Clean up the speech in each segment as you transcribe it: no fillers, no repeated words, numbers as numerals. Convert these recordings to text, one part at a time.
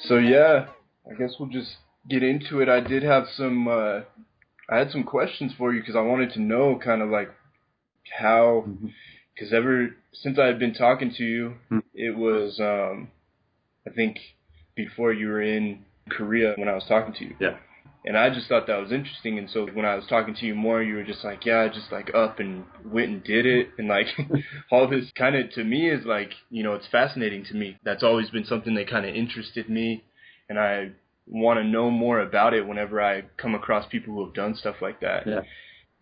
So yeah, I guess we'll just get into it. I did have I had some questions for you because I wanted to know kind of like how, because ever since I had been talking to you, it was, I think before you were in Korea when I was talking to you. Yeah. And I just thought that was interesting. And so when I was talking to you more, you were just like, yeah, I just like up and went and did it. And like all this kind of to me is like, you know, it's fascinating to me. That's always been something that kind of interested me. And I want to know more about it whenever I come across people who have done stuff like that. Yeah.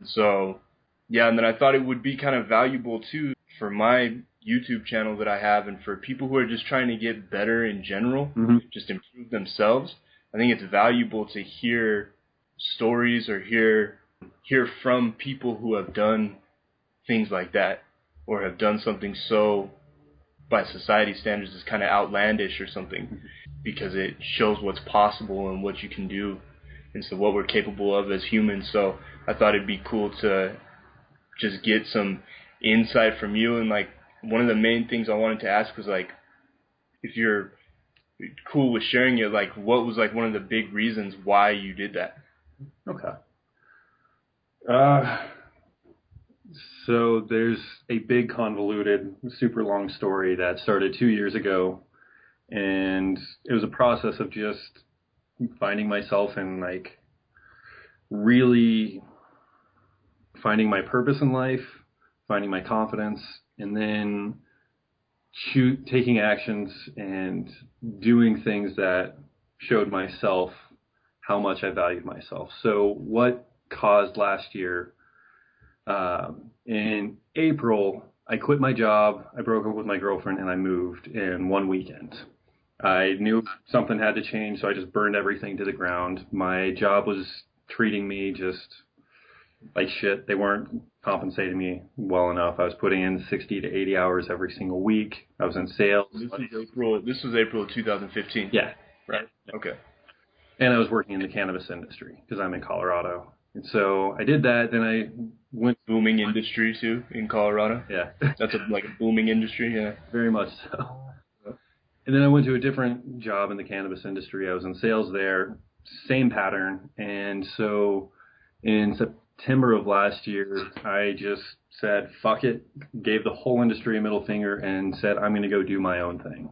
So, yeah, and then I thought it would be kind of valuable too for my YouTube channel that I have and for people who are just trying to get better in general, just improve themselves. I think it's valuable to hear stories or hear from people who have done things like that or have done something so by society standards is kind of outlandish or something, because it shows what's possible and what you can do and so what we're capable of as humans. So I thought it'd be cool to just get some insight from you. And like one of the main things I wanted to ask was like, if you're cool with sharing it, like what was like one of the big reasons why you did that? Okay. So there's a big convoluted, super long story that started 2 years ago, and it was a process of just finding myself and like really finding my purpose in life, finding my confidence, and then taking actions and doing things that showed myself how much I valued myself. So what caused last year, in April, I quit my job, I broke up with my girlfriend, and I moved in one weekend. I knew something had to change, so I just burned everything to the ground. My job was treating me just like shit. They weren't compensating me well enough. I was putting in 60 to 80 hours every single week. I was in sales. This was April of 2015. Yeah. Right. Okay. And I was working in the cannabis industry because I'm in Colorado. And so I did that. Then I went. Booming industry too in Colorado. Yeah. That's like a booming industry. Yeah. Very much so. And then I went to a different job in the cannabis industry. I was in sales there. Same pattern. And so in September of last year, I just said, fuck it, gave the whole industry a middle finger and said, I'm going to go do my own thing.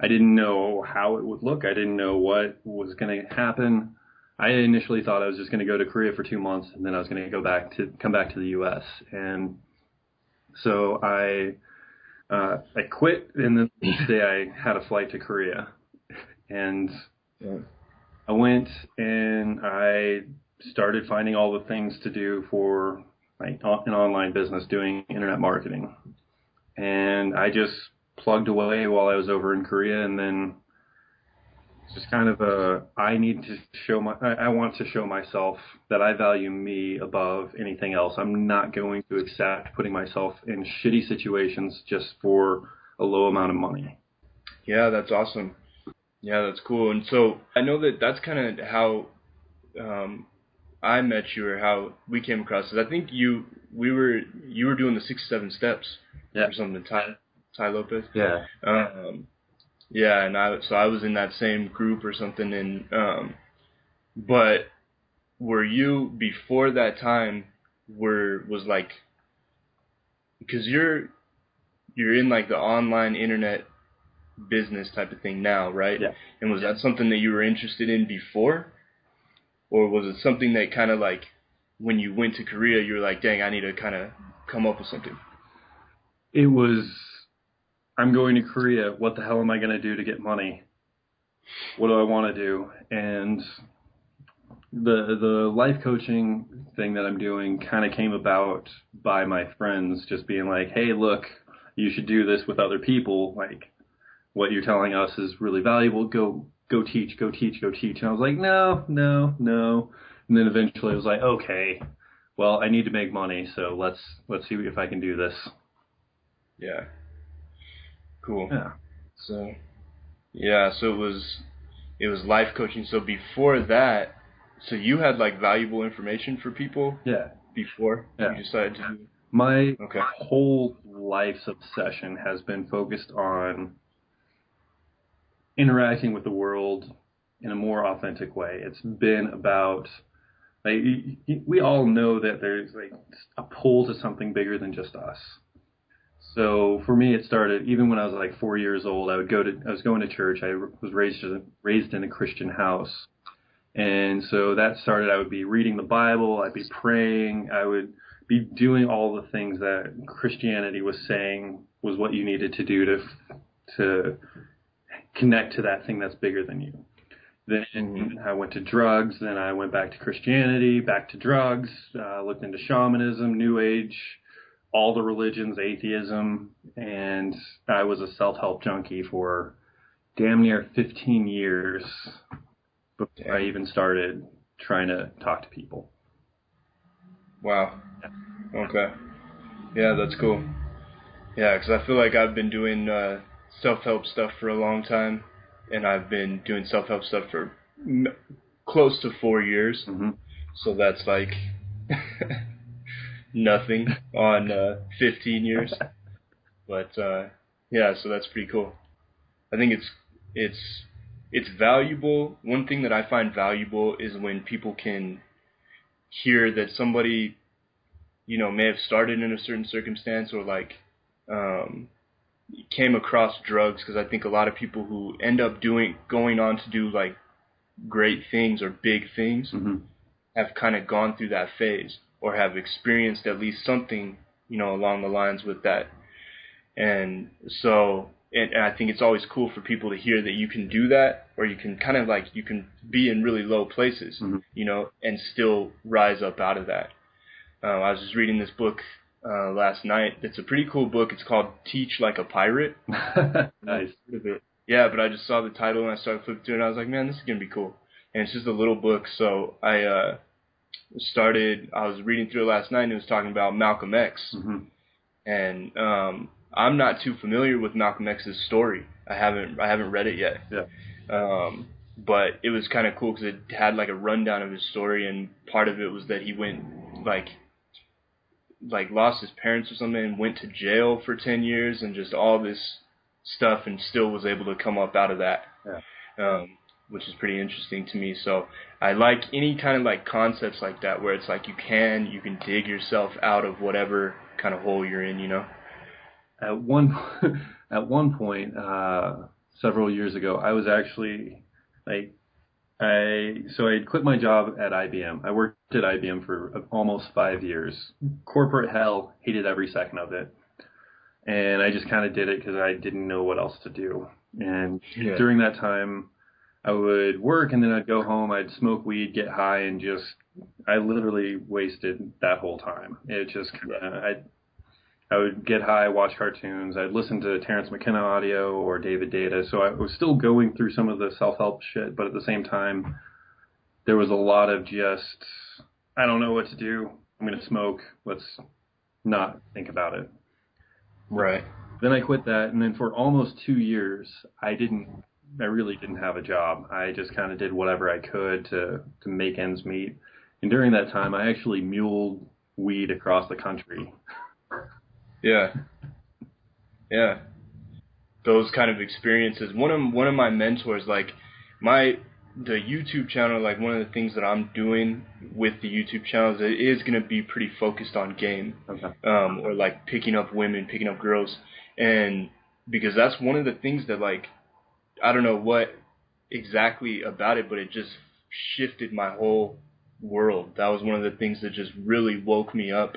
I didn't know how it would look. I didn't know what was going to happen. I initially thought I was just going to go to Korea for 2 months and then I was going to come back to the U.S. And so I quit, and the next day I had a flight to Korea. And I went and I started finding all the things to do for like an online business, doing internet marketing. And I just plugged away while I was over in Korea, and then just kind of I want to show myself that I value me above anything else. I'm not going to accept putting myself in shitty situations just for a low amount of money. Yeah, that's awesome. Yeah, that's cool. And so I know that that's kind of how I met you, or how we came across. Because I think you were doing the 67 steps or something. Ty Lopez. Yeah. Yeah, and I was in that same group or something. And but were you before that time? Was like, because you're in like the online internet business type of thing now, right? Yeah. And was that something that you were interested in before? Or was it something that kind of like when you went to Korea, you were like, dang, I need to kind of come up with something? It was, I'm going to Korea. What the hell am I going to do to get money? What do I want to do? And the life coaching thing that I'm doing kind of came about by my friends just being like, hey, look, you should do this with other people. Like, what you're telling us is really valuable. Go teach. And I was like, no. And then eventually I was like, okay, well, I need to make money, so let's see if I can do this. Yeah. Cool. Yeah. So it was life coaching. So before that, so you had like valuable information for people? Yeah. before Yeah. you decided to do it? My whole life's obsession has been focused on interacting with the world in a more authentic way. It's been about, like, we all know that there's like a pull to something bigger than just us. So for me, it started even when I was like 4 years old. I was going to church. I was raised in a Christian house, and so that started. I would be reading the Bible. I'd be praying. I would be doing all the things that Christianity was saying was what you needed to do to connect to that thing that's bigger than you. Then I went to drugs. Then I went back to Christianity, back to drugs. Looked into shamanism, New Age, all the religions, atheism, and I was a self-help junkie for damn near 15 years before I even started trying to talk to people. Wow. Okay. Yeah, that's cool. Yeah, because I feel like I've been doing self-help stuff for a long time, and I've been doing self-help stuff for close to 4 years. Mm-hmm. So that's like nothing on 15 years. But yeah, so that's pretty cool. I think it's valuable. One thing that I find valuable is when people can hear that somebody, you know, may have started in a certain circumstance or like came across drugs, because I think a lot of people who end up going on to do like great things or big things have kind of gone through that phase or have experienced at least something, you know, along the lines with that. And so, and I think it's always cool for people to hear that you can do that, or you can kind of like, you can be in really low places, you know, and still rise up out of that. I was just reading this book last night. It's a pretty cool book. It's called Teach Like a Pirate. Nice. Yeah, but I just saw the title and I started flipping through it and I was like, man, this is going to be cool. And it's just a little book. So I was reading through it last night and it was talking about Malcolm X. And I'm not too familiar with Malcolm X's story. I haven't read it yet. Yeah. But it was kind of cool because it had like a rundown of his story, and part of it was that he went like lost his parents or something and went to jail for 10 years and just all this stuff, and still was able to come up out of that. Yeah. Which is pretty interesting to me. So I like any kind of like concepts like that where it's like you can dig yourself out of whatever kind of hole you're in, you know. At one point, several years ago, I was actually like, I had quit my job at IBM. I worked at IBM for almost 5 years. Corporate hell, hated every second of it. And I just kind of did it because I didn't know what else to do. And during that time, I would work and then I'd go home, I'd smoke weed, get high, and I literally wasted that whole time. It just kind of, I would get high, watch cartoons. I'd listen to Terrence McKenna audio or David Deida. So I was still going through some of the self-help shit, but at the same time, there was a lot of just, I don't know what to do. I'm going to smoke. Let's not think about it. Right. Then I quit that, and then for almost 2 years, I really didn't have a job. I just kind of did whatever I could to make ends meet. And during that time, I actually muled weed across the country. Yeah. Yeah. Those kind of experiences. One of my mentors, like the YouTube channel, like one of the things that I'm doing with the YouTube channel is it is going to be pretty focused on game. Okay. Or like picking up women, picking up girls. And because that's one of the things that, like, I don't know what exactly about it, but it just shifted my whole world. That was one of the things that just really woke me up.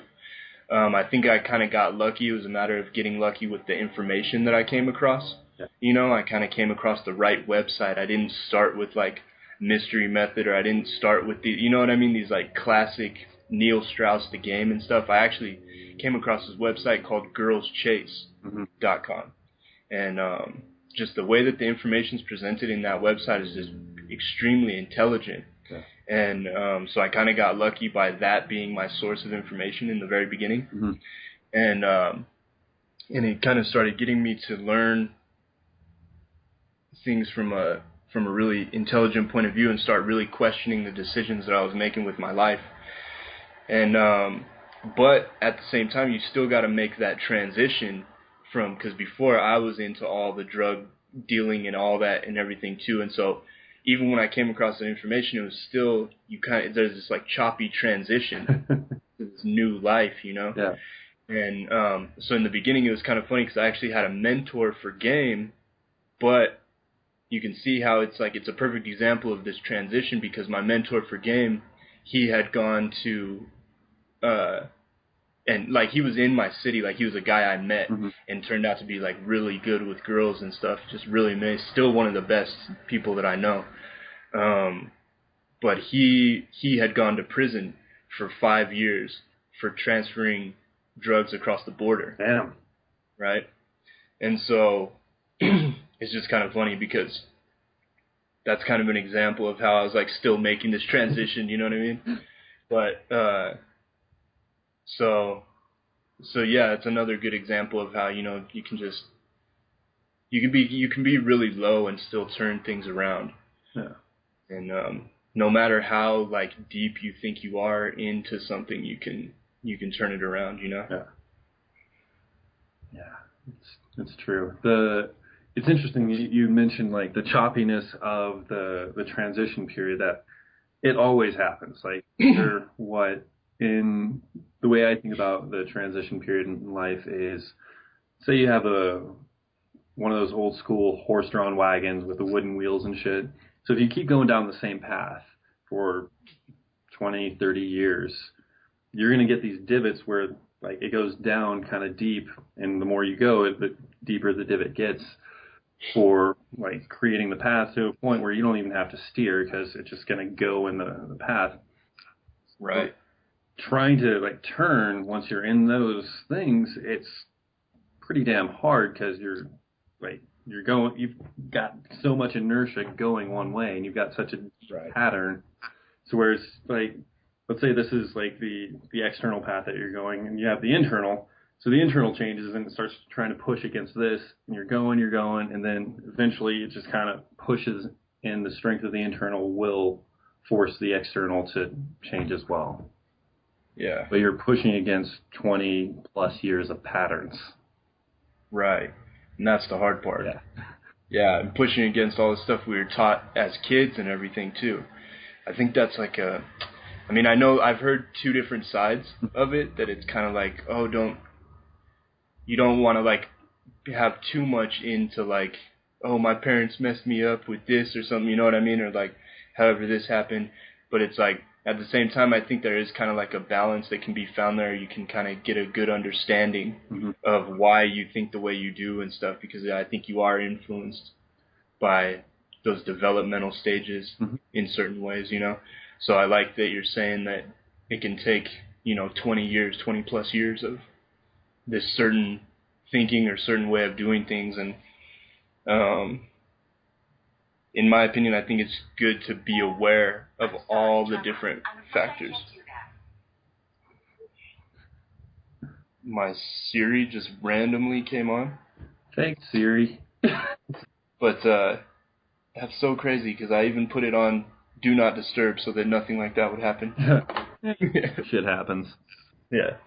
I think I kind of got lucky. It was a matter of getting lucky with the information that I came across. Yeah. You know, I kind of came across the right website. I didn't start with like Mystery Method, or I didn't start with you know what I mean? These like classic Neil Strauss The Game and stuff. I actually came across this website called girlschase.com. And just the way that the information is presented in that website is just extremely intelligent. Okay. And so I kind of got lucky by that being my source of information in the very beginning. And it kind of started getting me to learn things from a really intelligent point of view and start really questioning the decisions that I was making with my life. And but at the same time, you still got to make that transition from, because before I was into all the drug dealing and all that and everything too, and so even when I came across that information, it was still, there's this like choppy transition to this new life, Yeah. And so in the beginning, it was kind of funny because I actually had a mentor for game, but you can see how it's a perfect example of this transition, because my mentor for game, he had gone to and like he was in my city, like he was a guy I met and turned out to be like really good with girls and stuff, just really nice, still one of the best people that I know. But he had gone to prison for 5 years for transferring drugs across the border. Damn. Right? And so it's just kind of funny because that's kind of an example of how I was like still making this transition, you know what I mean? But so yeah, it's another good example of how, you can be really low and still turn things around. Yeah. And no matter how like deep you think you are into something, you can turn it around, Yeah. Yeah. It's true. It's interesting you mentioned like the choppiness of the transition period, that it always happens. Like in the way I think about the transition period in life is, say you have one of those old school horse-drawn wagons with the wooden wheels and shit. So if you keep going down the same path for 20, 30 years, you're going to get these divots where like it goes down kind of deep, and the more you go, the deeper the divot gets, for like creating the path to a point where you don't even have to steer because it's just going to go in the path. Right. But trying to like turn once you're in those things, it's pretty damn hard because you've got so much inertia going one way, and you've got such a pattern. So whereas like, let's say this is like the external path that you're going, and you have the internal. So the internal changes, and it starts trying to push against this, and you're going, and then eventually it just kind of pushes, and the strength of the internal will force the external to change as well. Yeah. But you're pushing against 20 plus years of patterns. Right. And that's the hard part. Yeah. Yeah, and pushing against all the stuff we were taught as kids and everything too. I think that's like I know I've heard two different sides of it, that it's kind of like, you don't want to like have too much into like, oh, my parents messed me up with this or something, you know what I mean? Or like, however this happened. But it's like, at the same time, I think there is kind of like a balance that can be found there. You can kind of get a good understanding of why you think the way you do and stuff, because I think you are influenced by those developmental stages in certain ways, So I like that you're saying that it can take, 20 plus years of this certain thinking or certain way of doing things. And in my opinion, I think it's good to be aware of all the different factors. My Siri just randomly came on. Thanks, Siri. But that's so crazy, because I even put it on Do Not Disturb so that nothing like that would happen. Shit happens. Yeah.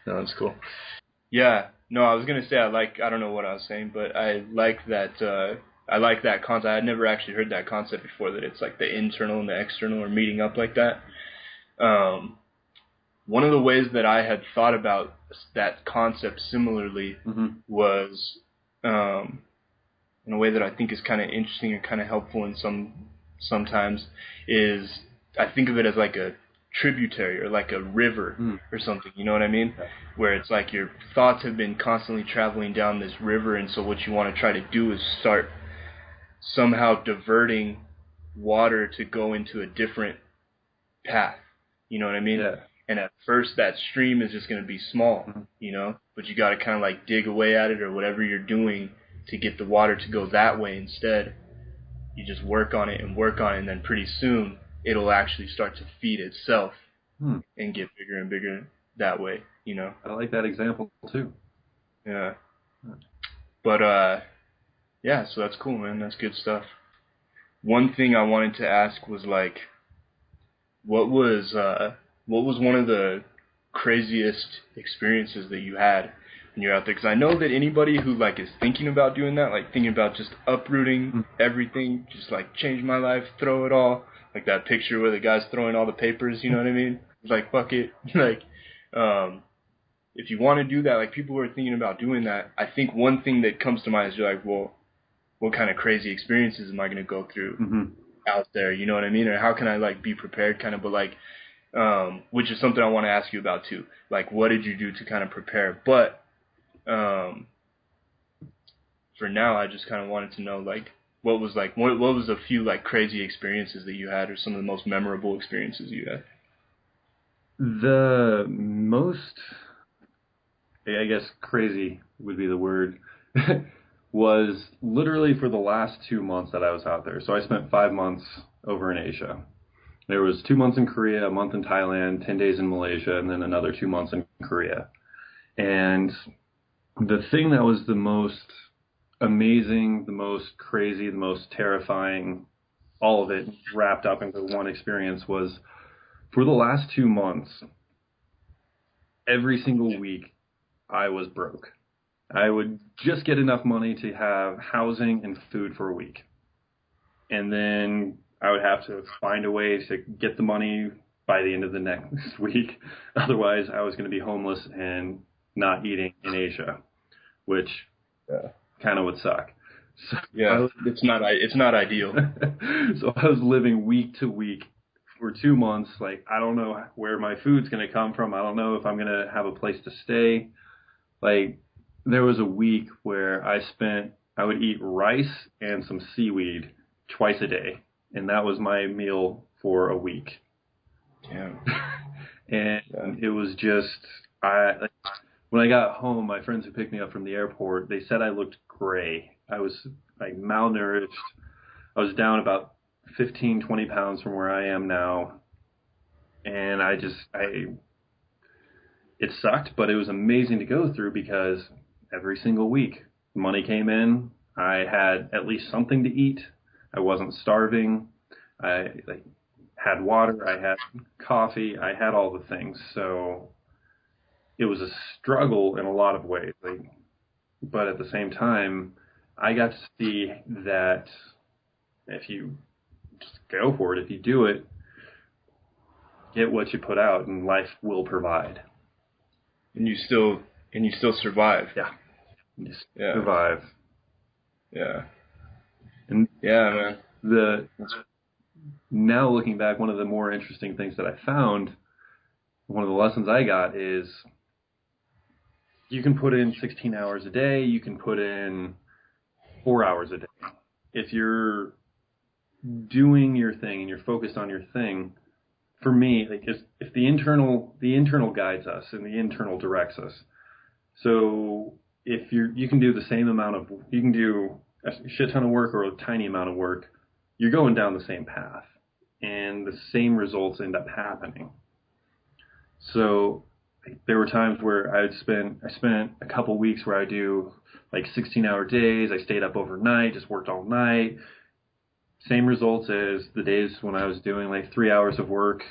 No, that's cool. Yeah. No, I was going to say I don't know what I was saying, but I like that concept. I had never actually heard that concept before, that it's like the internal and the external are meeting up like that. One of the ways that I had thought about that concept similarly was in a way that I think is kind of interesting and kind of helpful in sometimes, is I think of it as like a tributary or like a river or something, you know what I mean? Yeah. Where it's like your thoughts have been constantly traveling down this river, and so what you want to try to do is start somehow diverting water to go into a different path, you know what I mean? Yeah. And at first that stream is just going to be small, but you got to kind of like dig away at it, or whatever you're doing to get the water to go that way instead. You just work on it, and then pretty soon it'll actually start to feed itself and get bigger and bigger that way, I like that example too. Yeah. But yeah, so that's cool, man. That's good stuff. One thing I wanted to ask was like, what was what was one of the craziest experiences that you had when you're out there? Because I know that anybody who like is thinking about doing that, like thinking about just uprooting everything, just like change my life, throw it all, like that picture where the guy's throwing all the papers, you know what I mean? It's like, fuck it. Like, if you want to do that, like people who are thinking about doing that, I think one thing that comes to mind is you're like, well, what kind of crazy experiences am I going to go through out there? You know what I mean? Or how can I like be prepared kind of, but like, which is something I want to ask you about too. Like, what did you do to kind of prepare? But for now, I just kind of wanted to know, like, what was a few like crazy experiences that you had, or some of the most memorable experiences you had? The most, I guess, crazy would be the word, was literally for the last 2 months that I was out there. So I spent 5 months over in Asia. There was 2 months in Korea, a month in Thailand, 10 days in Malaysia, and then another 2 months in Korea. And the thing that was the most amazing, the most crazy, the most terrifying, all of it wrapped up into one experience was for the last 2 months, every single week, I was broke. I would just get enough money to have housing and food for a week. And then I would have to find a way to get the money by the end of the next week. Otherwise, I was going to be homeless and not eating in Asia, which kind of would suck. So Yeah, it's not ideal. So I was living week to week for 2 months. Like, I don't know where my food's going to come from. I don't know if I'm going to have a place to stay. Like, there was a week where I would eat rice and some seaweed twice a day. And that was my meal for a week. Yeah. And it was just, when I got home, my friends who picked me up from the airport, they said I looked gray. I was like malnourished. I was down about 15, 20 pounds from where I am now. And it sucked, but it was amazing to go through because every single week money came in. I had at least something to eat. I wasn't starving. I had water. I had coffee. I had all the things. So it was a struggle in a lot of ways. But at the same time, I got to see that if you just go for it, if you do it, get what you put out, and life will provide. And you still survive. Yeah. You survive. Yeah. And yeah, man. Now looking back, one of the more interesting things that I found, one of the lessons I got is you can put in 16 hours a day, you can put in 4 hours a day. If you're doing your thing and you're focused on your thing, for me, like if the internal guides us and the internal directs us. So if you can do the same amount of, you can do a shit ton of work or a tiny amount of work, you're going down the same path and the same results end up happening. So there were times where I spent a couple weeks where I do like 16-hour days. I stayed up overnight, just worked all night. Same results as the days when I was doing like 3 hours of work,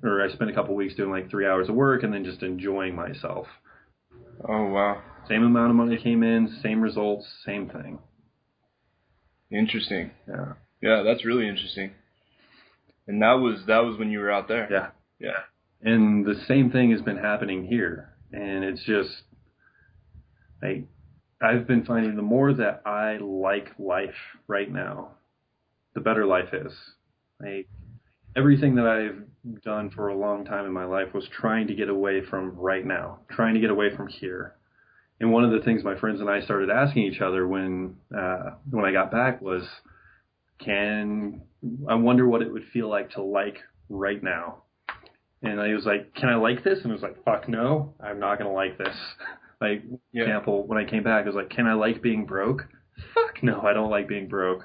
or I spent a couple weeks doing like 3 hours of work and then just enjoying myself. Oh, wow. Same amount of money came in, same results, same thing. Interesting. Yeah. Yeah, that's really interesting. And that was when you were out there. Yeah. Yeah. And the same thing has been happening here. And it's just, I've been finding the more that I like life right now, the better life is. Everything that I've done for a long time in my life was trying to get away from right now, trying to get away from here. And one of the things my friends and I started asking each other when I got back was, I wonder what it would feel like to like right now. And I was like, can I like this? And I was like, fuck no, I'm not going to like this. For example, when I came back, I was like, can I like being broke? Fuck no, I don't like being broke.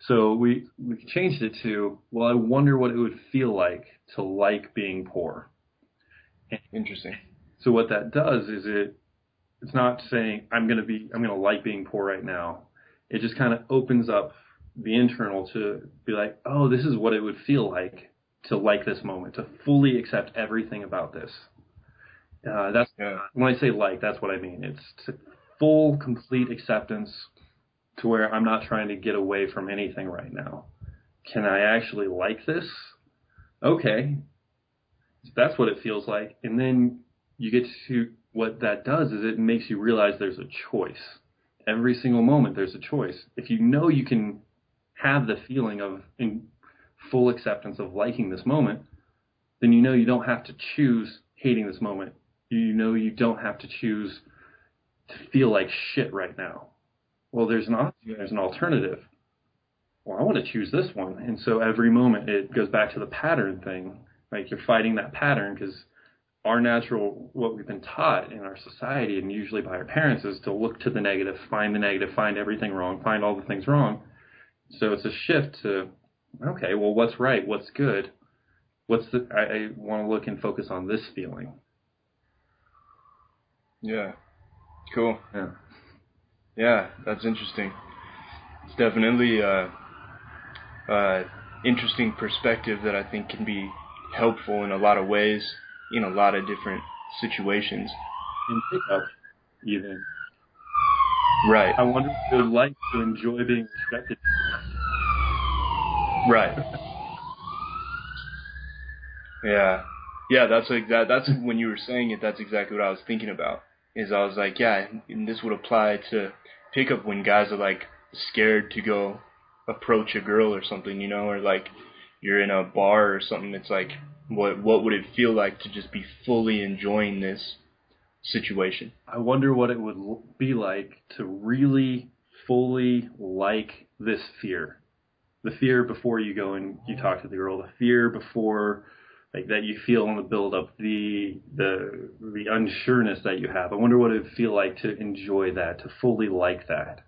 So we changed it to, well, I wonder what it would feel like to like being poor. Interesting. So what that does is it's not saying I'm going to like being poor right now. It just kind of opens up the internal to be like, oh, this is what it would feel like to like this moment, to fully accept everything about this. When I say like, that's what I mean. It's full, complete acceptance to where I'm not trying to get away from anything right now. Can I actually like this? Okay. That's what it feels like. And then you get to what that does is it makes you realize there's a choice. Every single moment there's a choice. If you know you can have the feeling of in full acceptance of liking this moment, then you know you don't have to choose hating this moment. You know you don't have to choose to feel like shit right now. Well, there's an option, there's an alternative. Well, I want to choose this one. And so every moment it goes back to the pattern thing. Like you're fighting that pattern because our natural, what we've been taught in our society and usually by our parents is to look to the negative, find everything wrong, find all the things wrong. So it's a shift to, okay, well, what's right? What's good? I want to look and focus on this feeling. Yeah. Cool. Yeah. Yeah, that's interesting. It's definitely interesting perspective that I think can be helpful in a lot of ways, in a lot of different situations. In pickup, even. Right. I wonder if you would like to enjoy being respected. Right. Yeah. Yeah, that's like that. That's when you were saying it. That's exactly what I was thinking about. Is I was like, yeah, and this would apply to pickup when guys are like scared to go approach a girl or something, or like you're in a bar or something. It's like, what would it feel like to just be fully enjoying this situation? I wonder what it would be like to really fully like this fear. The fear before you go and you talk to the girl. The fear before, like that you feel in the build-up. The unsureness that you have. I wonder what it would feel like to enjoy that, to fully like that.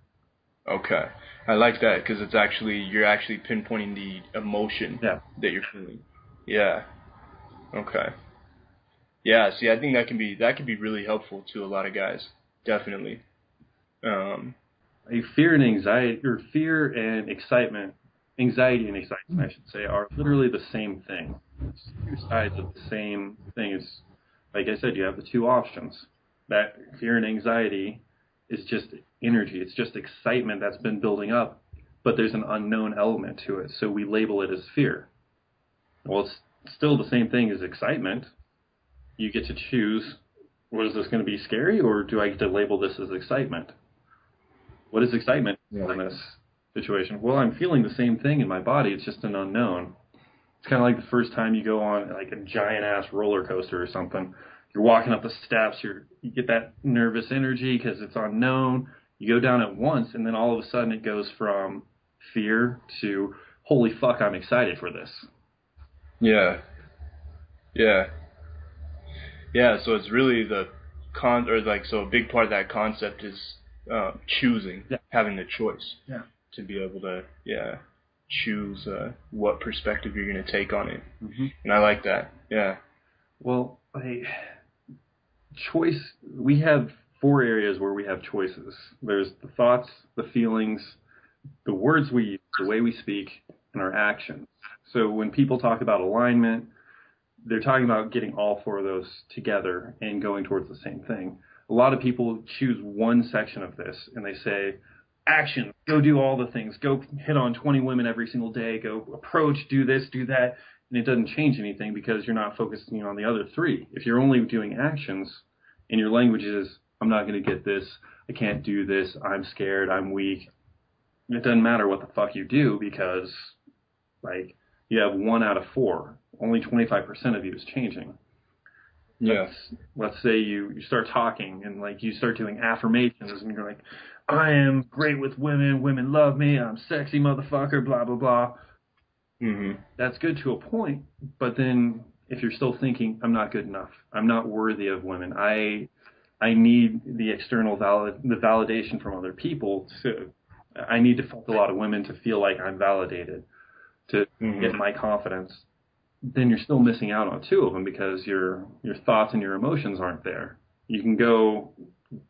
Okay, I like that because you're actually pinpointing the emotion that you're feeling. Yeah. Okay. Yeah. See, I think that can be really helpful to a lot of guys. Definitely. Fear and anxiety, or fear and excitement. Anxiety and excitement, I should say, are literally the same thing. It's two sides of the same thing. It's, like I said, you have the two options. That fear and anxiety is just energy. It's just excitement that's been building up, but there's an unknown element to it, so we label it as fear. Well, it's still the same thing as excitement. You get to choose, what is this going to be scary, or do I get to label this as excitement? What is excitement in this situation? Well, I'm feeling the same thing in my body. It's just an unknown. It's kind of like the first time you go on like a giant-ass roller coaster or something. You're walking up the steps. You get that nervous energy because it's unknown. You go down at once, and then all of a sudden it goes from fear to, holy fuck, I'm excited for this. Yeah. Yeah. Yeah, so it's really so a big part of that concept is choosing, having the choice to be able to, choose what perspective you're going to take on it. Mm-hmm. And I like that. Yeah. Well, choice, we have 4 areas where we have choices. There's the thoughts, the feelings, the words we use, the way we speak, and our actions. So when people talk about alignment, they're talking about getting all 4 of those together and going towards the same thing. A lot of people choose one section of this and they say, action, go do all the things, go hit on 20 women every single day, go approach, do this, do that. And it doesn't change anything because you're not focusing on the other 3. If you're only doing actions and your language is, I'm not going to get this, I can't do this, I'm scared, I'm weak, it doesn't matter what the fuck you do because, like, you have 1 out of 4. Only 25% of you is changing. Yes. Let's say you start talking and like you start doing affirmations and you're like, I am great with women, women love me, I'm sexy motherfucker, blah, blah, blah. Mm-hmm. That's good to a point, but then if you're still thinking, I'm not good enough, I'm not worthy of women, I need the external the validation from other people, I need to fuck a lot of women to feel like I'm validated, to get my confidence, then you're still missing out on 2 of them because your thoughts and your emotions aren't there. You can go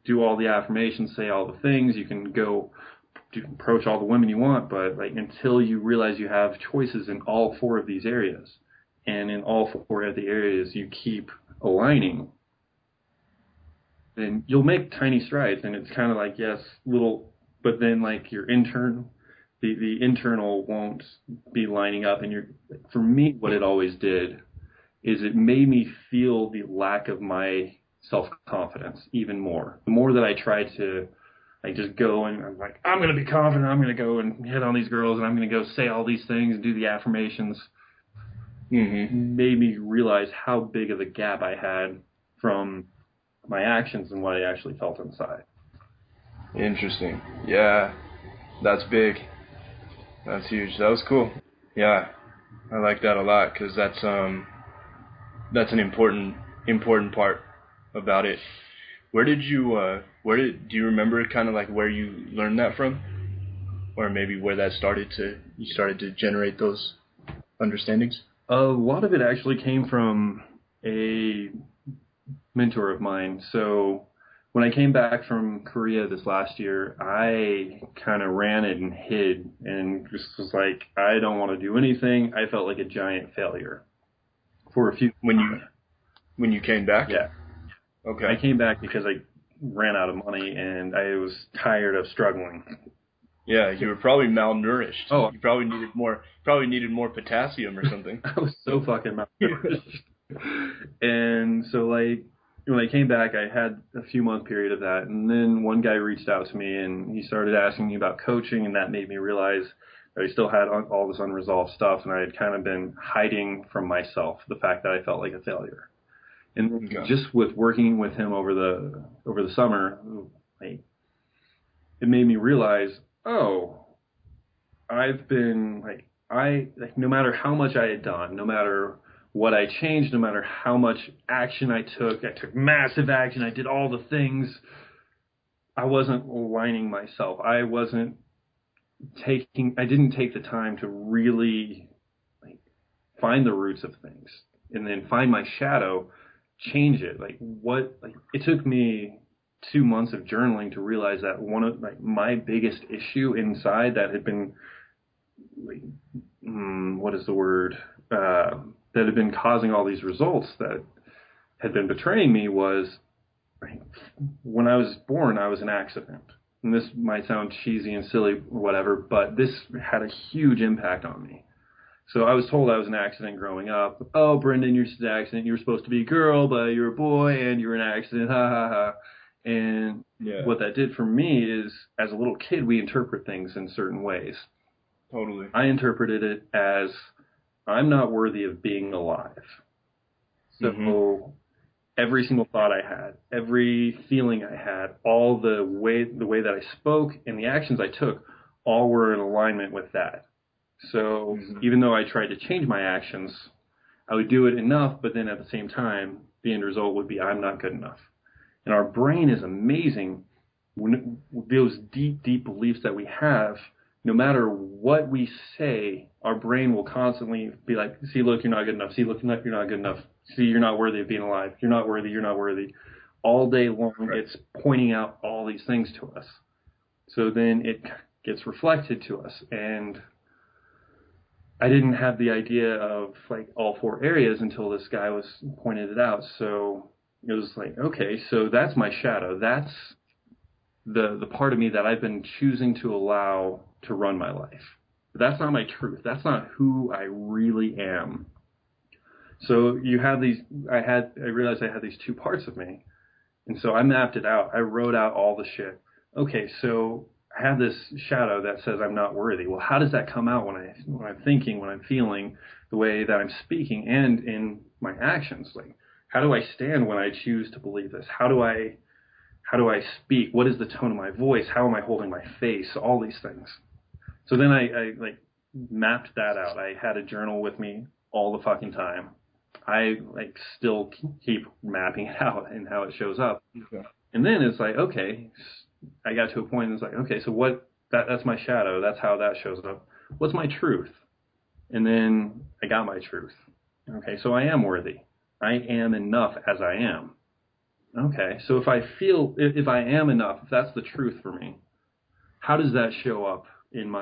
do all the affirmations, say all the things, you can go approach all the women you want, but like until you realize you have choices in all 4 of these areas, and in all four of the areas you keep aligning, then you'll make tiny strides. And it's kind of like, yes, little, but then like your the internal won't be lining up. And for me, what it always did is it made me feel the lack of my self-confidence even more. The more that I tried to like just go and I'm like, I'm going to be confident, I'm going to go and hit on these girls, and I'm going to go say all these things and do the affirmations, made me realize how big of a gap I had from my actions and what I actually felt inside. Interesting. Yeah, that's big. That's huge. That was cool. Yeah, I like that a lot, because that's an important part about it. Do you remember kind of like where you learned that from, or maybe where that you started to generate those understandings? A lot of it actually came from a mentor of mine. So when I came back from Korea this last year, I kind of ran it and hid and just was like, I don't want to do anything. I felt like a giant failure for a few. When you came back? Yeah. Okay. I came back because I ran out of money and I was tired of struggling. Yeah, you were probably malnourished. Oh, you probably needed more potassium or something. I was so fucking malnourished. And so like when I came back, I had a few month period of that, and then one guy reached out to me and he started asking me about coaching, and that made me realize that I still had all this unresolved stuff, and I had kind of been hiding from myself the fact that I felt like a failure. And just with working with him over the summer, it made me realize, I've been no matter how much I had done, no matter what I changed, no matter how much action I took massive action, I did all the things, I wasn't aligning myself. I didn't take the time to really find the roots of things and then find my shadow, change it. It took me 2 months of journaling to realize that one of my biggest issue inside that had been that had been causing all these results that had been betraying me was when I was born, I was an accident. And this might sound cheesy and silly or whatever, but this had a huge impact on me. So I was told I was an accident growing up. Oh, Brendon, you're just an accident. You were supposed to be a girl, but you're a boy, and you're an accident. Ha, ha, ha. And what that did for me is, as a little kid, we interpret things in certain ways. Totally. I interpreted it as, I'm not worthy of being alive. So every single thought I had, every feeling I had, all the way that I spoke and the actions I took, all were in alignment with that. So even though I tried to change my actions, I would do it enough, but then at the same time, the end result would be I'm not good enough. And our brain is amazing. When those deep, deep beliefs that we have, no matter what we say, our brain will constantly be like, see, look, you're not good enough. See, look, you're not good enough. See, you're not worthy of being alive. You're not worthy. You're not worthy. All day long, it's pointing out all these things to us. So then it gets reflected to us. And I didn't have the idea of all four areas until this guy pointed it out. So it was like, okay, so that's my shadow. That's the part of me that I've been choosing to allow to run my life. But that's not my truth. That's not who I really am. So you have I realized I had these two parts of me. And so I mapped it out. I wrote out all the shit. Okay, so I have this shadow that says I'm not worthy. Well, how does that come out when I'm thinking, when I'm feeling, the way that I'm speaking, and in my actions? How do I stand when I choose to believe this? How do I speak? What is the tone of my voice? How am I holding my face? All these things. So then I mapped that out. I had a journal with me all the fucking time. I still keep mapping it out and how it shows up. Okay. And then it's like, okay, I got to a point and it's like, okay, so that's my shadow. That's how that shows up. What's my truth? And then I got my truth. Okay, so I am worthy. I am enough as I am. Okay, so if I am enough, if that's the truth for me, how does that show up in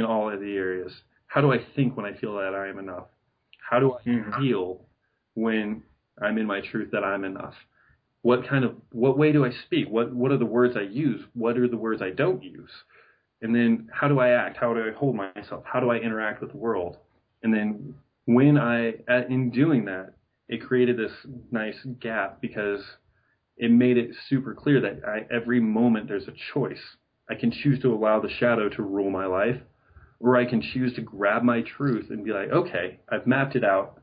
all of the areas? How do I think when I feel that I am enough? How do I feel when I'm in my truth that I'm enough? What way do I speak? What are the words I use? What are the words I don't use? And then how do I act? How do I hold myself? How do I interact with the world? And then in doing that, it created this nice gap because it made it super clear that every moment there's a choice. I can choose to allow the shadow to rule my life, or I can choose to grab my truth and be like, okay, I've mapped it out.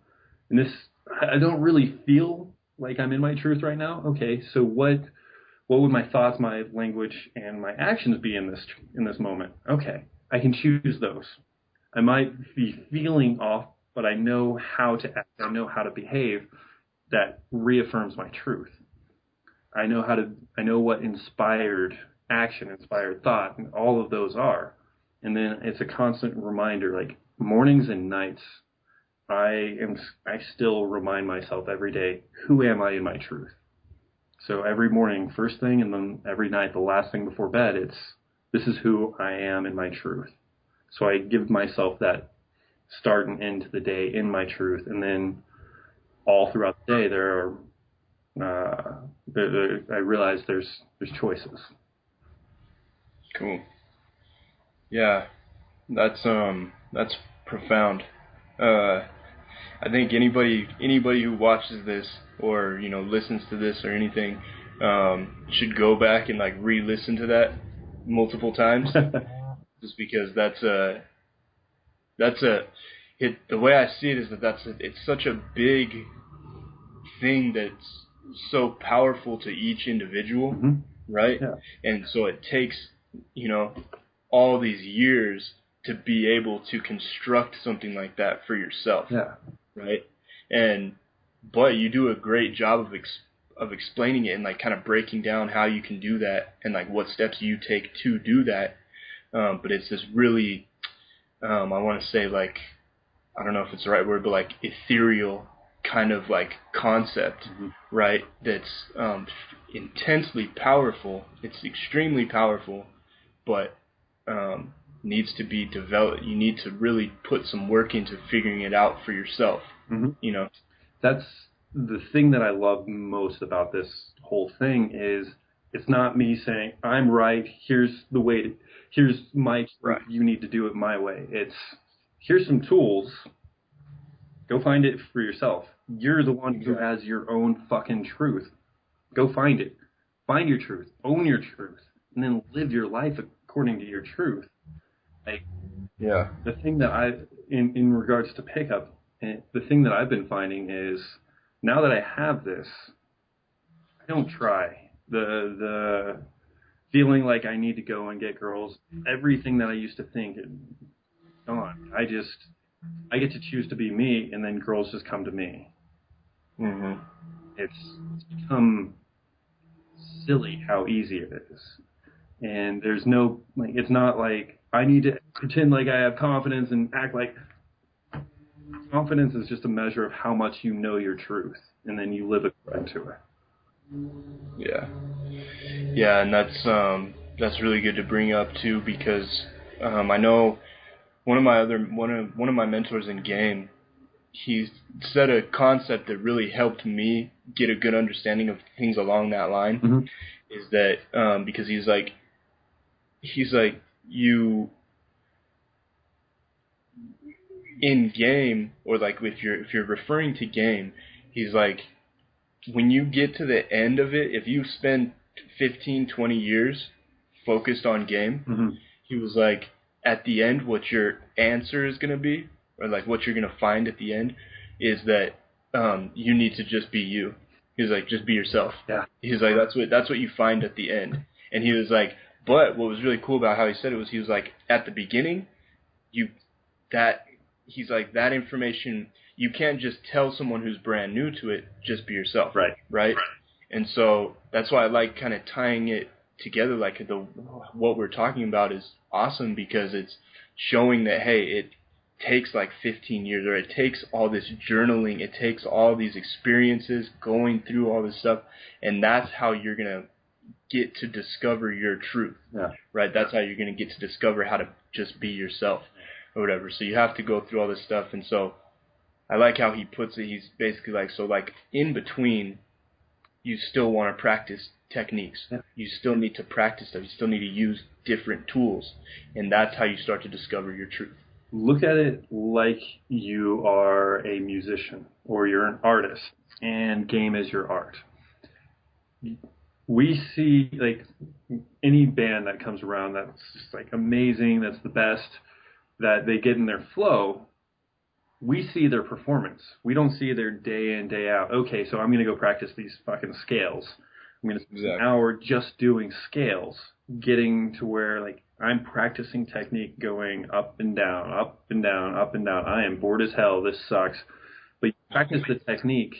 And I don't really feel like I'm in my truth right now. Okay, so what would my thoughts, my language, and my actions be in this moment? Okay, I can choose those. I might be feeling off, but I know how to act. I know how to behave. That reaffirms my truth. I know what inspired action, inspired thought, and all of those are. And then it's a constant reminder, like mornings and nights, I still remind myself every day, who am I in my truth? So every morning, first thing, and then every night, the last thing before bed, this is who I am in my truth. So I give myself that start and end to the day in my truth, and then all throughout the day, I realize there's choices. Cool. Yeah, that's profound. I think anybody who watches this or listens to this or anything should go back and like re-listen to that multiple times, just because the way I see it is it's such a big thing that's so powerful to each individual, right? Yeah. And so it takes all these years to be able to construct something like that for yourself. Yeah. Right? But you do a great job of explaining it and like kind of breaking down how you can do that and like what steps you take to do that. But it's this really, I want to say like, I don't know if it's the right word, but like ethereal kind of like concept, right? That's intensely powerful. It's extremely powerful, but needs to be developed. You need to really put some work into figuring it out for yourself. That's the thing that I love most about this whole thing is it's not me saying I'm right. Here's my truth. You need to do it my way. It's here's some tools. Go find it for yourself. You're the one who has your own fucking truth. Go find it. Find your truth. Own your truth, and then live your life according to your truth. Like, the thing that in regards to pickup, the thing that I've been finding is now that I have this, I don't try. The feeling like I need to go and get girls, everything that I used to think, gone. I get to choose to be me, and then girls just come to me. It's become silly how easy it is. And there's no, like, it's not like I need to pretend like I have confidence and act like. Confidence is just a measure of how much you know your truth, and then you live according to it. Yeah, and that's really good to bring up too, because I know one of my mentors in game, he said a concept that really helped me get a good understanding of things along that line. Is that because he's like you in game, or like if you're referring to game, he's like, when you get to the end of it, if you spend 15, 20 years focused on game, he was like, at the end, what your answer is going to be, or like what you're going to find at the end, is that you need to just be you. He was like, just be yourself. Yeah. He's like, that's what you find at the end. And he was like, but what was really cool about how he said it was, he was like, at the beginning, he's like, that information, you can't just tell someone who's brand new to it, just be yourself. Right? And so that's why I like kind of tying it together, like what we're talking about is awesome, because it's showing that, hey, it takes like 15 years, or it takes all this journaling, it takes all these experiences, going through all this stuff, and that's how you're going to get to discover your truth. Right? That's how you're going to get to discover how to just be yourself or whatever. So you have to go through all this stuff. And so I like how he puts it. He's basically like, so like in between, you still want to practice techniques. Yeah. You still need to practice stuff. You still need to use different tools. And that's how you start to discover your truth. Look at it like you are a musician or you're an artist and game is your art. We see like any band that comes around that's just like amazing, that's the best, that they get in their flow. We see their performance. We don't see their day in, day out. Okay, so I'm going to go practice these fucking scales. I'm going to spend an hour just doing scales, getting to where like I'm practicing technique going up and down, up and down, up and down. I am bored as hell. This sucks. But you practice the technique.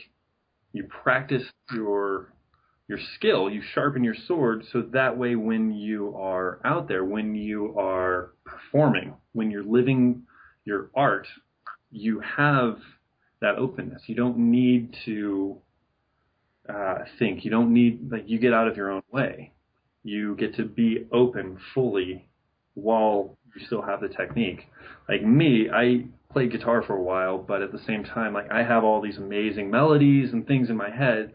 You practice your skill. You sharpen your sword so that way when you are out there, when you are performing, when you're living your art, you have that openness. You don't need to think. You don't need, like, you get out of your own way. You get to be open fully while you still have the technique. Like me, I played guitar for a while, but at the same time, like, I have all these amazing melodies and things in my head,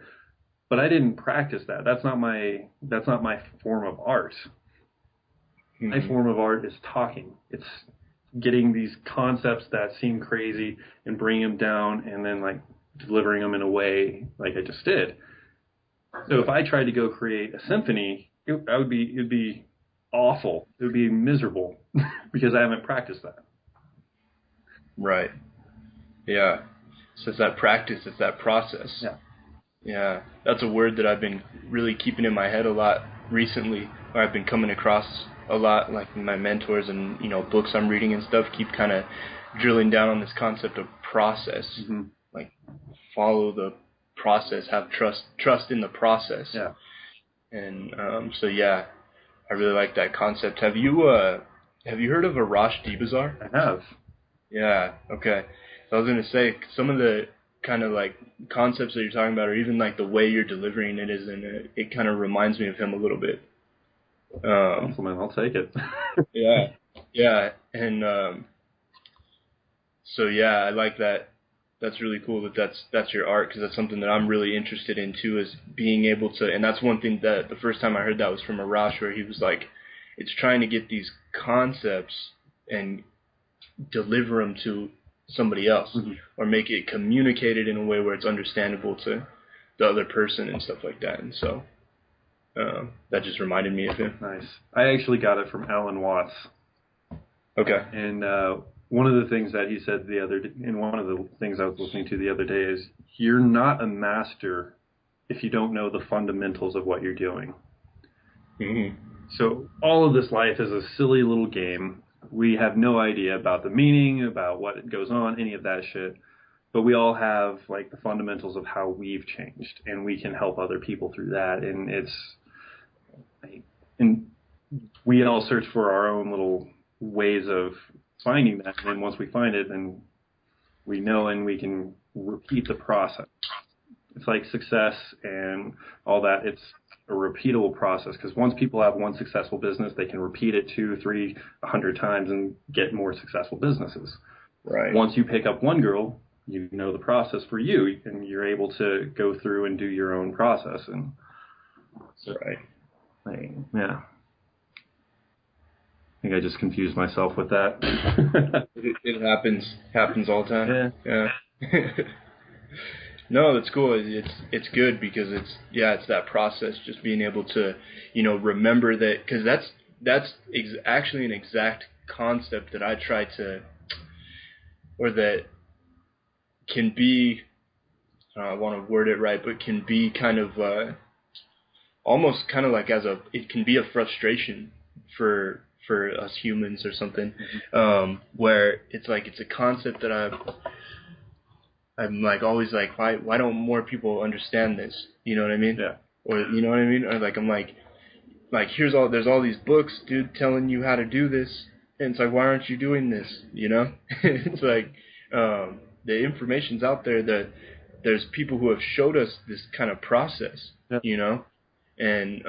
but I didn't practice that. That's not my form of art. Mm-hmm. My form of art is talking. It's getting these concepts that seem crazy and bringing them down and then like delivering them in a way like I just did. So if I tried to go create a symphony, it'd be awful. It would be miserable because I haven't practiced that. Right. Yeah. So it's that practice, it's that process. Yeah. Yeah. That's a word that I've been really keeping in my head a lot recently, or I've been coming across a lot, like my mentors and, you know, books I'm reading and stuff keep kind of drilling down on this concept of process. Mm-hmm. Like, follow the process, have trust in the process. Yeah. And so yeah, I really like that concept. Have you heard of Arash Dibazar? I have. Yeah. Okay. So I was gonna say some of the kind of like concepts that you're talking about, or even like the way you're delivering it, it kind of reminds me of him a little bit. Compliment, I'll take it. Yeah, and so yeah, I like that. That's really cool that's your art, because that's something that I'm really interested in too, is being able to. And that's one thing that the first time I heard that was from Arash, where he was like, it's trying to get these concepts and deliver them to somebody else, mm-hmm. or make it communicated in a way where it's understandable to the other person and stuff like that. And so that just reminded me of him. Nice. I actually got it from Alan Watts. Okay. And one of the things that he said one of the things I was listening to the other day is, you're not a master if you don't know the fundamentals of what you're doing. Mm-hmm. So all of this life is a silly little game. We have no idea about the meaning, about what goes on, any of that shit. But we all have like the fundamentals of how we've changed, and we can help other people through that. And we all search for our own little ways of finding that. And then once we find it, then we know, and we can repeat the process. It's like success and all that. It's a repeatable process, because once people have one successful business, they can repeat it 2, 3, 100 times and get more successful businesses. Right. Once you pick up one girl, you know the process for you, and you're able to go through and do your own process. And so, right. Yeah. I think I just confused myself with that. It happens all the time. Yeah. No, that's cool. It's good, because it's that process, just being able to, you know, remember that, because that's actually an exact concept that I try to, or that can be, I want to word it right, but can be kind of almost kind of like it can be a frustration for us humans or something, where it's like, it's a concept that I'm like always like, why don't more people understand this? You know what I mean? Yeah. Or you know what I mean? Or like, I'm like there's all these books, dude, telling you how to do this, and it's like, why aren't you doing this? You know? It's like the information's out there, that there's people who have showed us this kind of process, yeah. you know, and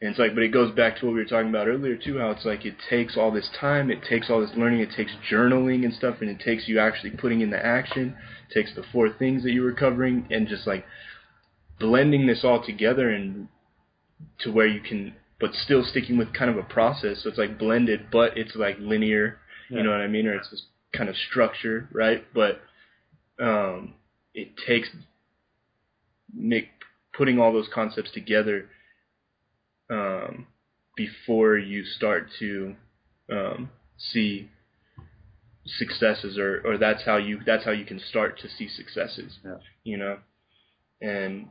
And it's like, but it goes back to what we were talking about earlier too, how it's like it takes all this time, it takes all this learning, it takes journaling and stuff, and it takes you actually putting into action. It takes the 4 things that you were covering and just like blending this all together and to where you can, but still sticking with kind of a process. So it's like blended, but it's like linear, you know what I mean? Or it's this kind of structure, right? But it takes putting all those concepts together before you start to see successes, or that's how you can start to see successes. You know, and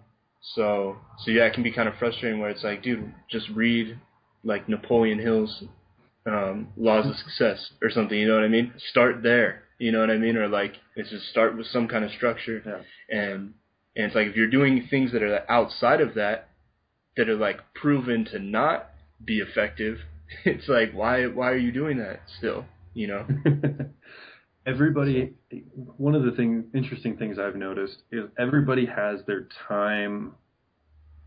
so yeah, it can be kind of frustrating where it's like, dude, just read like Napoleon Hill's Laws of Success or something. You know what I mean? Start there. You know what I mean? Or like, it's just start with some kind of structure. And it's like if you're doing things that are outside of that are like proven to not be effective, it's like, why are you doing that still? You know? Everybody, one of the interesting things I've noticed is everybody has their time.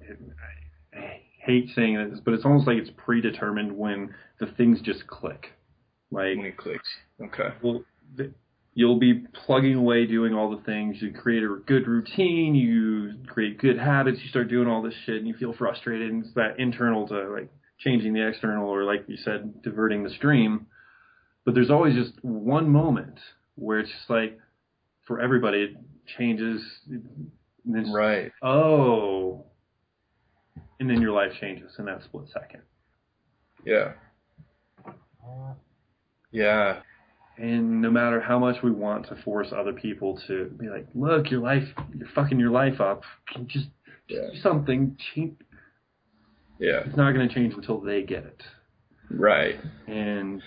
I hate saying this, but it's almost like it's predetermined when the things just click. Like when it clicks. Okay. Well, you'll be plugging away, doing all the things. You create a good routine. You create good habits. You start doing all this shit, and you feel frustrated. And it's that internal to like changing the external, or like you said, diverting the stream. But there's always just one moment where it's just like, for everybody, it changes. And right. Oh. And then your life changes in that split second. Yeah. Yeah. And no matter how much we want to force other people to be like, look, you're fucking your life up. Just do something cheap. Yeah. It's not going to change until they get it. Right. And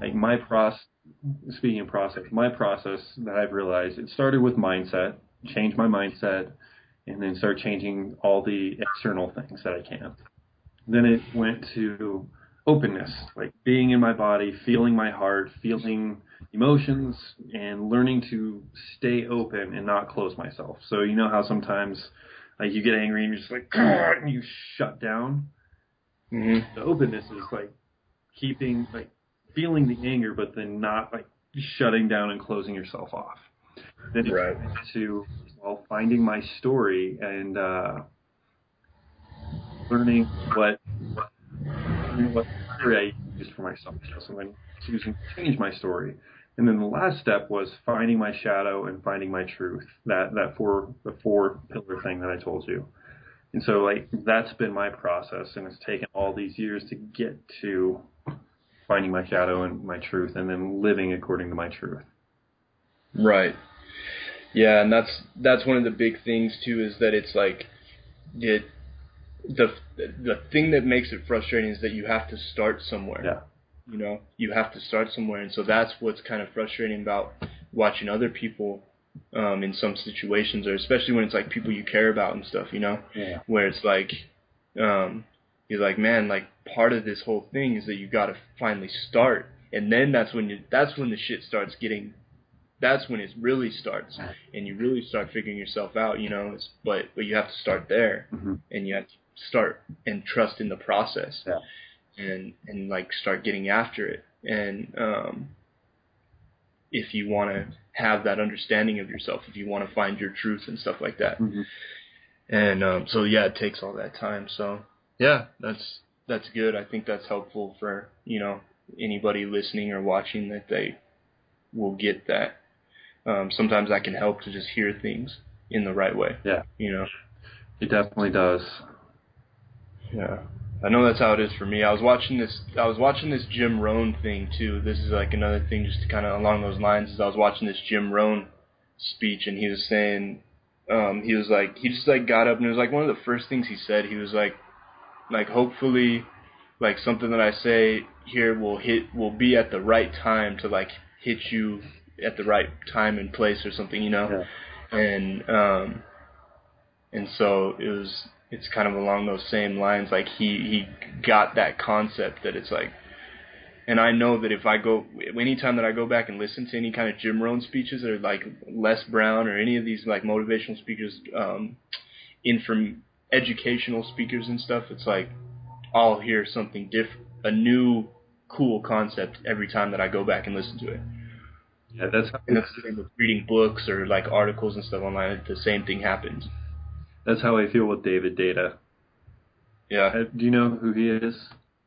like speaking of process, my process that I've realized, it started with mindset, change my mindset, and then start changing all the external things that I can. Then it went to openness, like being in my body, feeling my heart, feeling emotions, and learning to stay open and not close myself. So you know how sometimes like you get angry and you're just like, and you shut down? Mm-hmm. The openness is like feeling the anger, but then not like shutting down and closing yourself off. Then it went to finding my story and learning what story I used for myself, so then choosing to change my story. And then the last step was finding my shadow and finding my truth, the four pillar thing that I told you. And so like that's been my process, and it's taken all these years to get to finding my shadow and my truth, and then living according to my truth. Right. Yeah, and that's one of the big things too, is that it's like the thing that makes it frustrating is that you have to start somewhere. Yeah. You know, you have to start somewhere, and so that's what's kind of frustrating about watching other people in some situations, or especially when it's like people you care about and stuff, you know, where it's like you're like, man, like part of this whole thing is that you got to finally start, and then that's when the shit starts getting. That's when it really starts, and you really start figuring yourself out, you know. But you have to start there, and you have to start and trust in the process, and like start getting after it. And if you want to have that understanding of yourself, if you want to find your truth and stuff like that, and so yeah, it takes all that time. So yeah, that's good. I think that's helpful for anybody listening or watching, that they will get that. Sometimes that can help to just hear things in the right way. Yeah. It definitely does. Yeah. I know that's how it is for me. I was watching this Jim Rohn thing too. This is like another thing just kind of along those lines. Is I was watching this Jim Rohn speech, and he was saying, he just got up, and it was like one of the first things he said. He was like hopefully like something that I say here will be at the right time to like hit you at the right time and place or something, you know? Yeah. And so it's kind of along those same lines. Like he got that concept that it's like, and I know that if anytime that I go back and listen to any kind of Jim Rohn speeches, or like Les Brown or any of these like motivational speakers, educational speakers and stuff, it's like I'll hear something different, a new cool concept every time that I go back and listen to it. Yeah, that's the same with reading books or like articles and stuff online. The same thing happens. That's how I feel with David Deida. Yeah. Do you know who he is?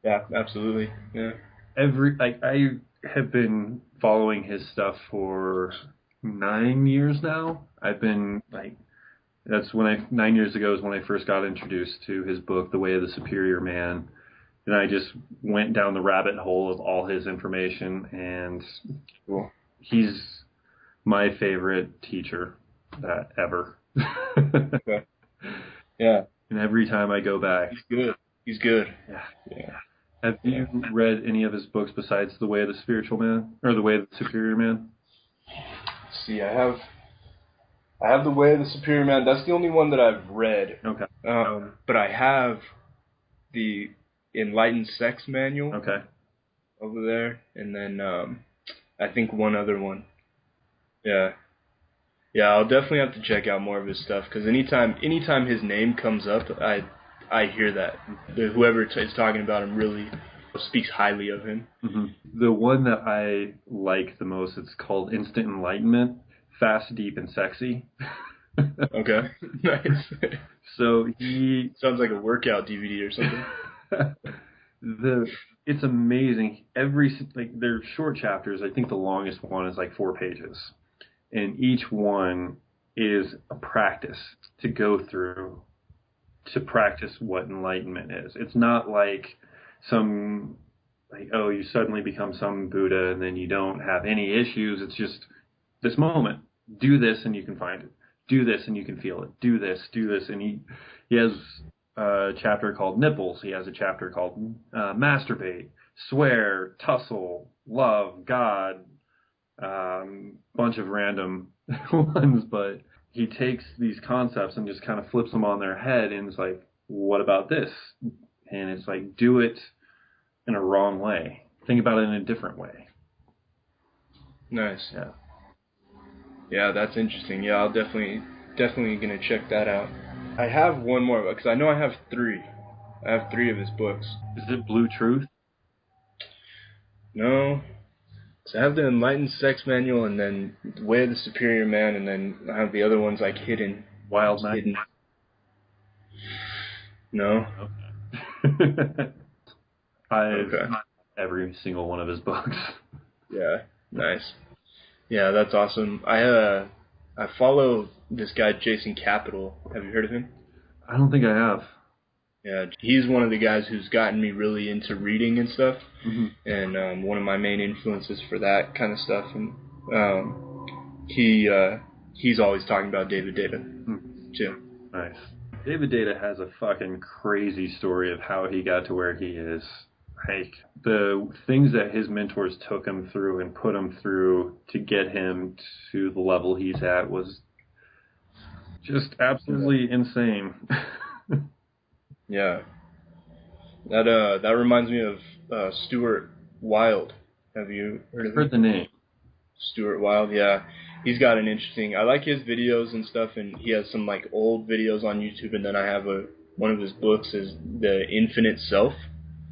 Yeah, absolutely. Yeah. I have been following his stuff for 9 years now. I've been like, 9 years ago is when I first got introduced to his book, The Way of the Superior Man. And I just went down the rabbit hole of all his information, and cool. He's my favorite teacher ever. Okay. Yeah. And every time I go back, He's good. Yeah. Have you read any of his books besides The Way of the Spiritual Man or The Way of the Superior Man? Let's see, I have The Way of the Superior Man. That's the only one that I've read. Okay. But I have the Enlightened Sex Manual. Okay. Over there, and then I think one other one. Yeah. Yeah, I'll definitely have to check out more of his stuff, because anytime his name comes up, I hear that. Whoever is talking about him really speaks highly of him. Mm-hmm. The one that I like the most, it's called Instant Enlightenment, Fast, Deep, and Sexy. Okay, nice. So he... Sounds like a workout DVD or something. It's amazing. They're short chapters. I think the longest one is like 4 pages. And each one is a practice to go through to practice what enlightenment is. It's not like you suddenly become some Buddha and then you don't have any issues. It's just this moment. Do this and you can find it. Do this and you can feel it. Do this. And he has a chapter called Nipples. He has a chapter called Masturbate, Swear, Tussle, Love, God, bunch of random ones, but he takes these concepts and just kind of flips them on their head and it's like, what about this? And it's like, do it in a wrong way. Think about it in a different way. Nice. Yeah. Yeah, that's interesting. Yeah, I'll definitely gonna check that out. I have one more, because I know I have 3. I have 3 of his books. Is it Blue Truth? No. So I have the Enlightened Sex Manual, and then The Way of the Superior Man, and then I have the other ones like hidden. Wild Night. Hidden. No. Okay. I've every single one of his books. Yeah. Nice. Yeah, that's awesome. I follow this guy Jason Capital. Have you heard of him? I don't think I have. Yeah, he's one of the guys who's gotten me really into reading and stuff, mm-hmm. and one of my main influences for that kind of stuff. And he's always talking about David Deida too. Nice. David Deida has a fucking crazy story of how he got to where he is. Like, the things that his mentors took him through and put him through to get him to the level he's at was just absolutely insane. Yeah. That reminds me of Stuart Wilde. Have you heard of him? I've heard the name. Stuart Wilde, yeah. He's got an interesting... I like his videos and stuff, and he has some like old videos on YouTube, and then I have one of his books is The Infinite Self.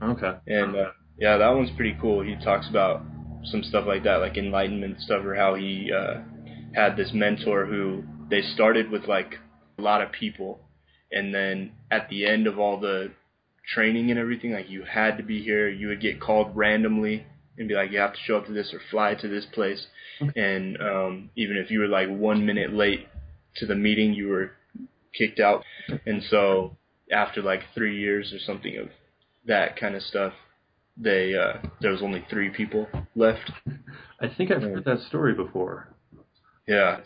Okay. And yeah, that one's pretty cool. He talks about some stuff like that, like enlightenment stuff, or how he had this mentor who they started with like a lot of people, and then at the end of all the training and everything, like you had to be here. You would get called randomly and be like, you have to show up to this or fly to this place. And even if you were like 1 minute late to the meeting, you were kicked out. And so after like 3 years or something of that kind of stuff, there was only 3 people left. I think I've heard that story before. Yeah,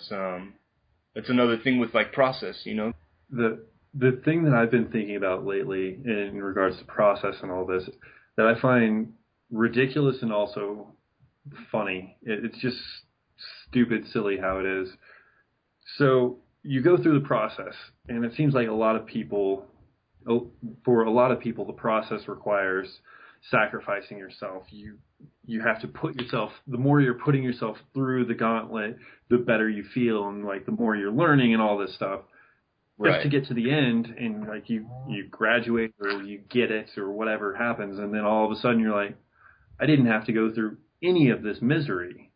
it's another thing with like process, you know. The thing that I've been thinking about lately in regards to process and all this that I find ridiculous and also funny. It's just stupid, silly how it is. So you go through the process, and it seems like for a lot of people, the process requires sacrificing yourself. You have to put yourself, the more you're putting yourself through the gauntlet, the better you feel, and like the more you're learning and all this stuff. just to get to the end, and like you graduate or you get it or whatever happens, and then all of a sudden you're like, I didn't have to go through any of this misery,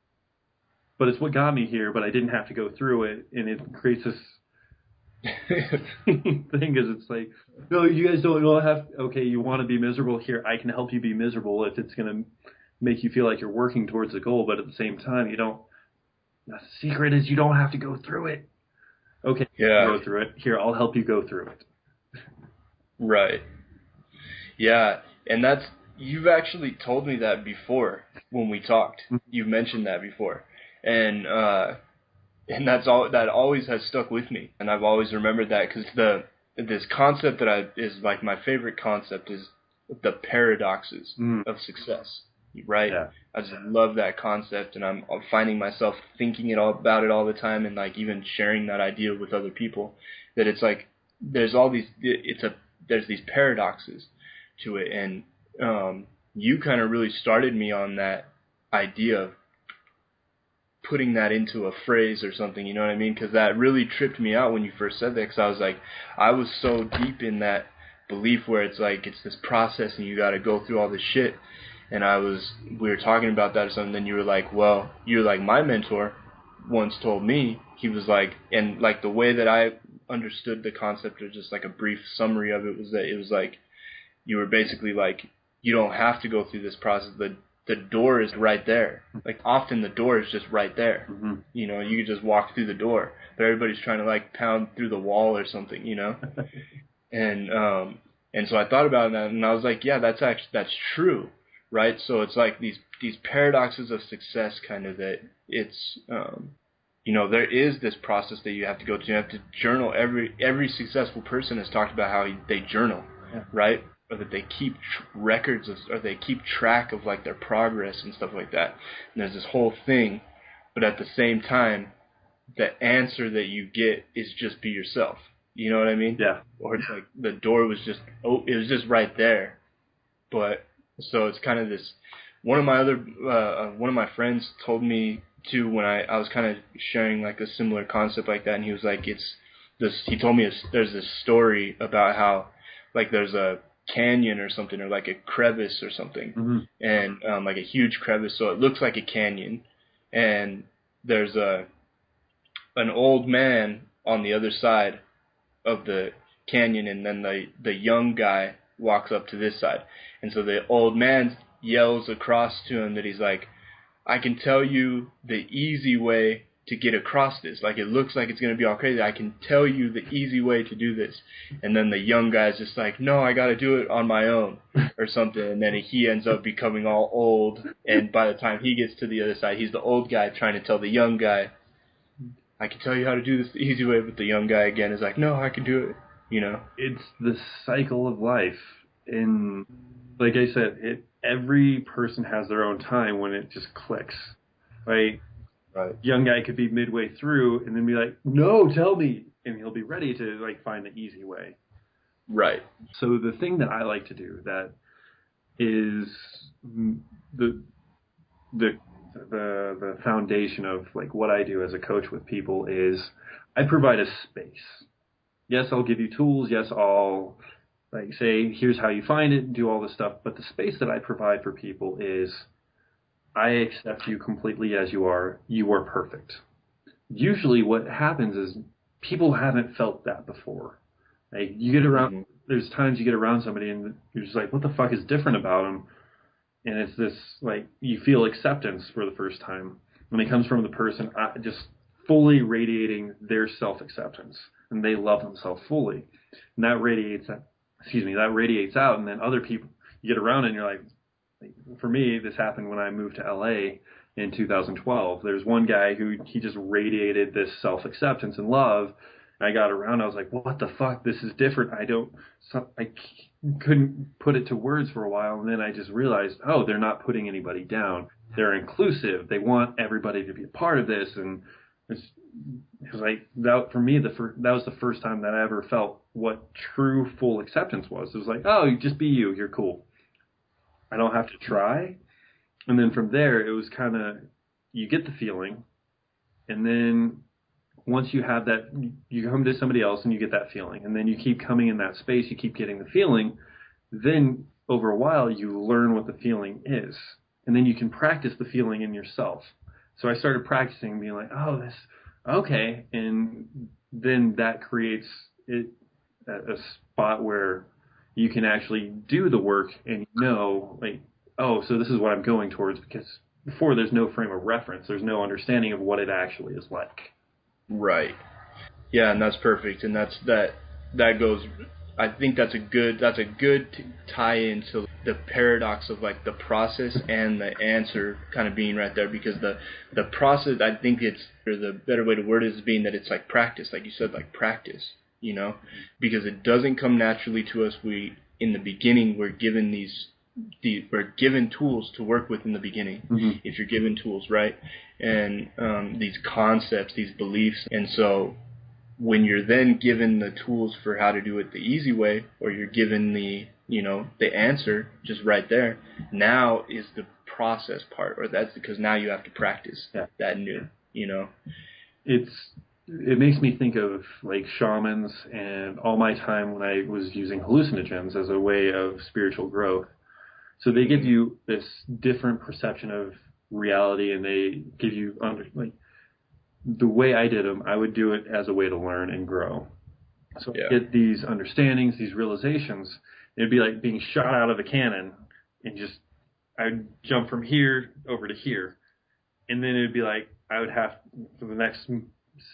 but it's what got me here, but I didn't have to go through it, and it creates this thing, because it's like, no, you guys don't have, okay, you want to be miserable, here, I can help you be miserable if it's going to make you feel like you're working towards a goal, but at the same time, the secret is you don't have to go through it. Okay, go through it. Here, I'll help you go through it. Right. Yeah, and you've actually told me that before when we talked. You've mentioned that before. And that always has stuck with me, and I've always remembered that, because this concept is like my favorite concept is the paradoxes of success, right? Yeah. I just love that concept, and I'm finding myself thinking about it all the time, and like even sharing that idea with other people, that it's like there's these paradoxes to it, and you kind of really started me on that idea of putting that into a phrase or something, you know what I mean? Because that really tripped me out when you first said that, because I was so deep in that belief where it's like it's this process and you got to go through all this shit, and we were talking about that or something, then you were like, well, you're like, my mentor once told me, he was like, and like the way that I understood the concept, or just like a brief summary of it, was that it was like, you were basically like, you don't have to go through this process, the door is right there. Like, often the door is just right there. Mm-hmm. You know, you can just walk through the door, but everybody's trying to like pound through the wall or something, you know? And so I thought about that, and I was like, yeah, that's true, right? So it's like these paradoxes of success, kind of, that it's, you know, there is this process that you have to go through. You have to journal. Every successful person has talked about how they journal, right? Or that they keep records or they keep track of like their progress and stuff like that. And there's this whole thing, but at the same time, the answer that you get is just be yourself. You know what I mean? Yeah. Or it's like the door was just, it was just right there. But so it's kind of this. One of my friends told me too, when I was kind of sharing like a similar concept like that, and he was like, he told me there's this story about how like there's a canyon or something, or like a crevice or something, mm-hmm. and like a huge crevice, so it looks like a canyon, and there's an old man on the other side of the canyon, and then the young guy walks up to this side, and so the old man yells across to him that he's like, I can tell you the easy way to get across this. Like, it looks like it's going to be all crazy. I can tell you the easy way to do this. And then the young guy's just like, no, I got to do it on my own or something. And then he ends up becoming all old. And by the time he gets to the other side, he's the old guy trying to tell the young guy, I can tell you how to do this the easy way. But the young guy again is like, no, I can do it. You know? It's the cycle of life. And like I said, every person has their own time when it just clicks. Right? Right. Young guy could be midway through and then be like, no, tell me. And he'll be ready to like find the easy way. Right. So the thing that I like to do that is the foundation of like what I do as a coach with people is I provide a space. Yes, I'll give you tools. Yes, I'll like say, here's how you find it, do all this stuff. But the space that I provide for people is I accept you completely as you are. You are perfect. Usually what happens is people haven't felt that before. Like, you get around, mm-hmm. There's times you get around somebody and you're just like, what the fuck is different about them? And it's this, like, you feel acceptance for the first time when it comes from the person just fully radiating their self-acceptance, and they love themselves fully. And that radiates out, and then other people, you get around and you're like, for me, this happened when I moved to LA in 2012. There's one guy who he just radiated this self-acceptance and love. And I got around, I was like, what the fuck? This is different. I couldn't put it to words for a while. And then I just realized, oh, they're not putting anybody down. They're inclusive. They want everybody to be a part of this. And it was like, that, for me, that was the first time that I ever felt what true full acceptance was. It was like, oh, you just be you. You're cool. I don't have to try. And then from there, it was kind of, you get the feeling. And then once you have that, you come to somebody else and you get that feeling, and then you keep coming in that space, you keep getting the feeling, then over a while you learn what the feeling is, and then you can practice the feeling in yourself. So I started practicing, being like, oh, this, okay, and then that creates a spot where you can actually do the work and like, oh, so this is what I'm going towards, because before there's no frame of reference, there's no understanding of what it actually is like. Right. Yeah, and that's perfect, and that goes. I think that's a good tie-in to the paradox of like the process and the answer kind of being right there, because the process, I think the better way to word it is being that it's like practice, like you said, like practice, because it doesn't come naturally to us. In the beginning, we're given we're given tools to work with in the beginning. Mm-hmm. If you're given tools, right, and these concepts, these beliefs, and so when you're then given the tools for how to do it the easy way, or you're given the answer just right there, now is the process part, or that's because now you have to practice that new. It makes me think of like shamans and all my time when I was using hallucinogens as a way of spiritual growth. So they give you this different perception of reality, and they give you the way I did them, I would do it as a way to learn and grow. So I get these understandings, these realizations. It'd be like being shot out of a cannon, and I'd jump from here over to here. And then it'd be like I would have, for the next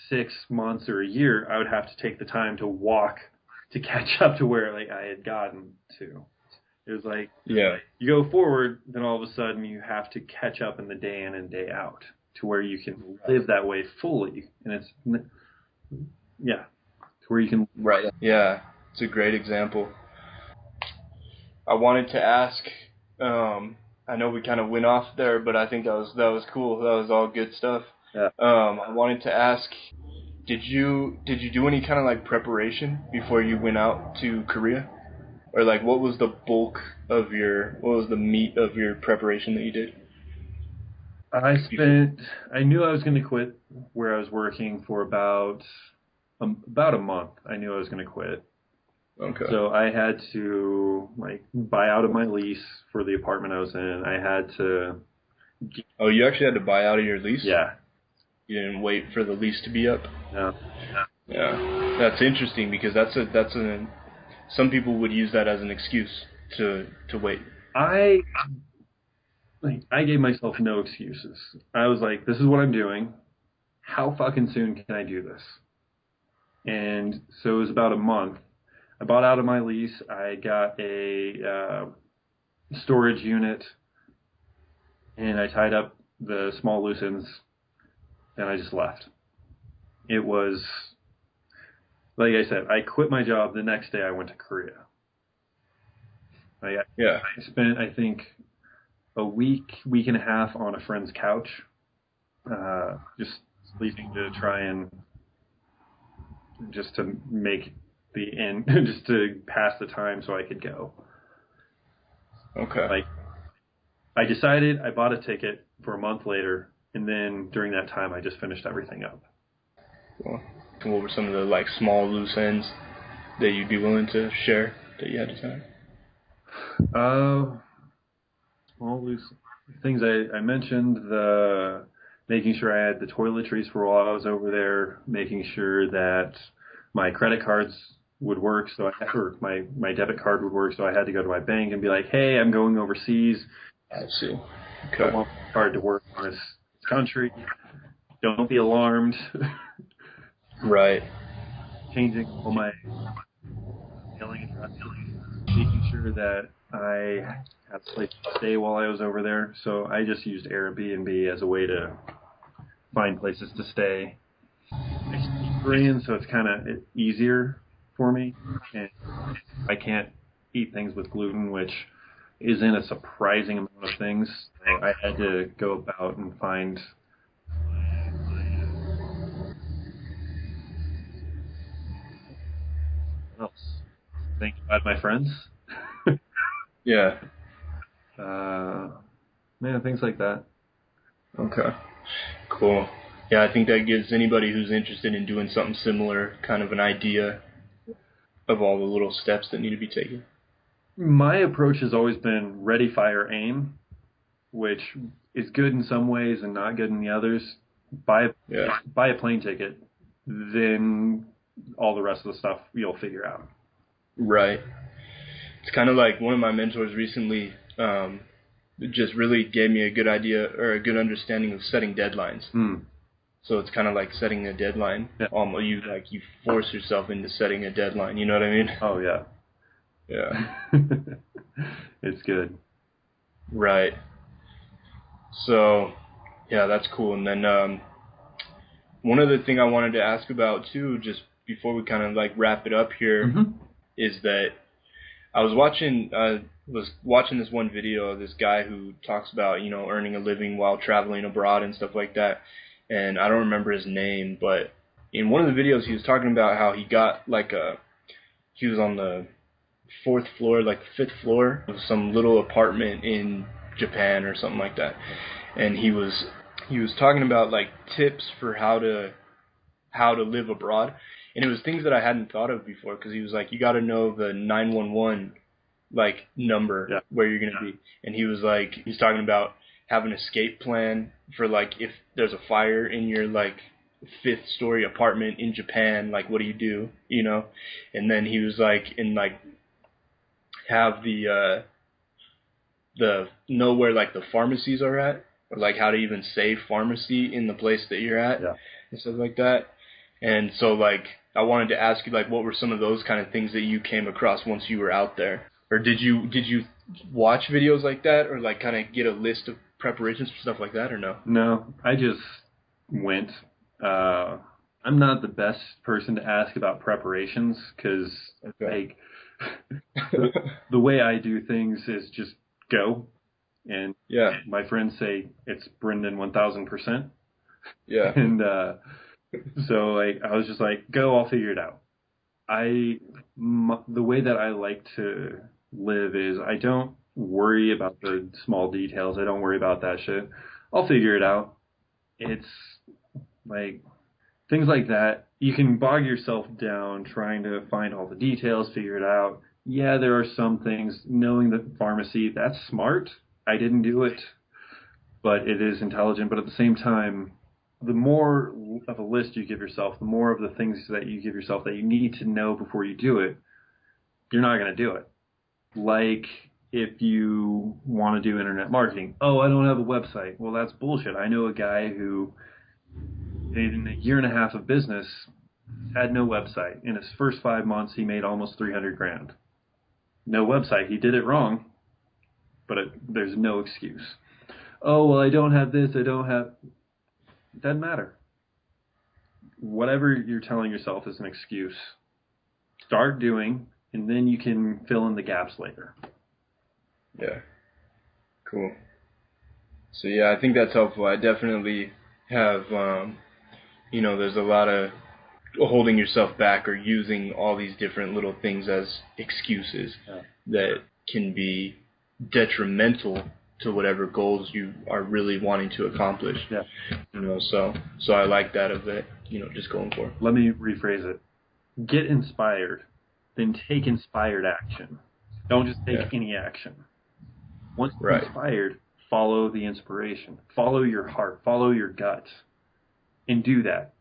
6 months or a year, I would have to take the time to walk to catch up to where like I had gotten to. It was like, you go forward, then all of a sudden you have to catch up in the day in and day out to where you can live that way fully. And it's, to where you can. Right. Yeah, it's a great example. I wanted to ask, I know we kind of went off there, but I think that was cool. That was all good stuff. Yeah. I wanted to ask, did you do any kind of like preparation before you went out to Korea? Or like, what was the meat of your preparation that you did? I knew I was going to quit where I was working for about a month. I knew I was going to quit. Okay. So I had to buy out of my lease for the apartment I was in. I had to. Oh, you actually had to buy out of your lease? Yeah. You didn't wait for the lease to be up? No. Yeah. That's interesting, because some people would use that as an excuse to wait. I gave myself no excuses. I was like, this is what I'm doing. How fucking soon can I do this? And so it was about a month. I bought out of my lease. I got a storage unit, and I tied up the small loose ends, and I just left. It was, like I said, I quit my job. The next day I went to Korea. I spent, I think, a week and a half on a friend's couch, just sleeping to try and just to make the end, just to pass the time so I could go. Okay. I decided, I bought a ticket for a month later, and then during that time I just finished everything up. Cool. What were some of the small loose ends that you'd be willing to share that you had to tie? Small loose things I mentioned, the making sure I had the toiletries for while I was over there, making sure that my credit cards would work, or my debit card would work, so I had to go to my bank and be like, hey, I'm going overseas. I see. Okay. I want my card to work in this country. Don't be alarmed. Right. Changing all my mailing address, making sure that I had a place to stay while I was over there. So I just used Airbnb as a way to find places to stay. I speak Korean, so it's kind of easier for me. And I can't eat things with gluten, which is in a surprising amount of things. So I had to go about and find. What else? Think about my friends. Yeah. Things like that. Okay. Cool. Yeah, I think that gives anybody who's interested in doing something similar kind of an idea of all the little steps that need to be taken. My approach has always been ready, fire, aim, which is good in some ways and not good in the others. Buy a plane ticket, then all the rest of the stuff you'll figure out. Right. It's kind of like one of my mentors recently just really gave me a good idea or a good understanding of setting deadlines. So it's kind of like setting a deadline. Yeah. You force yourself into setting a deadline. You know what I mean? Oh yeah. Yeah. It's good. Right. So, yeah, that's cool. And then one other thing I wanted to ask about too, just before we kind of like wrap it up here, is that I was watching this one video of this guy who talks about, you know, earning a living while traveling abroad and stuff like that. And I don't remember his name, but in one of the videos he was talking about how he got he was on the fourth floor, like the fifth floor of some little apartment in Japan or something like that. And he was talking about like tips for how to live abroad. And it was things that I hadn't thought of before, because he was like, you got to know the 911 like number where you're going to be. And he's talking about have an escape plan for like if there's a fire in your like fifth story apartment in Japan, like what do you do, you know? And then he was like have the know where like the pharmacies are at, or like how to even say pharmacy in the place that you're at and stuff like that. And so like I wanted to ask you like what were some of those kind of things that you came across once you were out there? Or did you watch videos like that, or like kind of get a list of preparations for stuff like that, or no? No, I just went. I'm not the best person to ask about preparations, because like the way I do things is just go. And my friends say it's Brendon 1000%. Yeah. And so like I was just like, go, I'll figure it out. The way that I like to live is I don't worry about the small details. I don't worry about that shit. I'll figure it out. It's like things like that. You can bog yourself down trying to find all the details, figure it out. Yeah, there are some things. Knowing the pharmacy, that's smart. I didn't do it, but it is intelligent. But at the same time, the more of a list you give yourself, the more of the things that you give yourself that you need to know before you do it, you're not going to do it. Like if you want to do internet marketing. Oh, I don't have a website. Well, that's bullshit. I know a guy who, in a year and a half of business, had no website. In his first 5 months, he made almost $300,000. No website. He did it wrong, but there's no excuse. Oh, well, I don't have this. I don't have... It doesn't matter. Whatever you're telling yourself is an excuse. Start doing, and then you can fill in the gaps later. Yeah. Cool. So yeah, I think that's helpful. I definitely have, there's a lot of holding yourself back or using all these different little things as excuses that can be detrimental to whatever goals you are really wanting to accomplish. Yeah. So I like that of it, just going for it. Let me rephrase it. Get inspired, then take inspired action. Don't just take any action. Once you're inspired, follow the inspiration. Follow your heart. Follow your gut. And do that.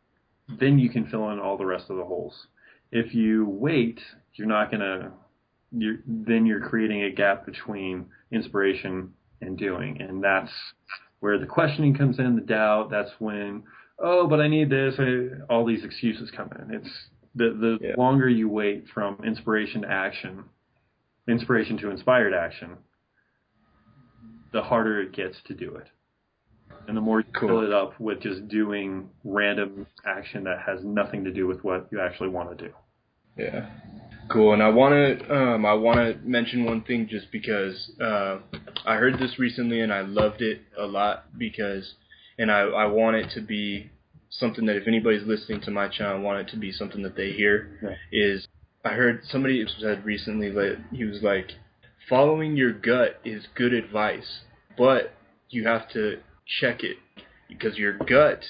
Then you can fill in all the rest of the holes. If you wait, then you're creating a gap between inspiration and doing. And that's where the questioning comes in, the doubt. That's when, oh, but I need this. All these excuses come in. It's the longer you wait from inspiration to action, inspiration to inspired action, the harder it gets to do it. And the more you fill it up with just doing random action that has nothing to do with what you actually want to do. Yeah. Cool. And I want to mention one thing just because I heard this recently and I loved it a lot because I want it to be something that if anybody's listening to my channel, I want it to be something that they hear. Is I heard somebody said recently that he was like, following your gut is good advice, but you have to check it because your gut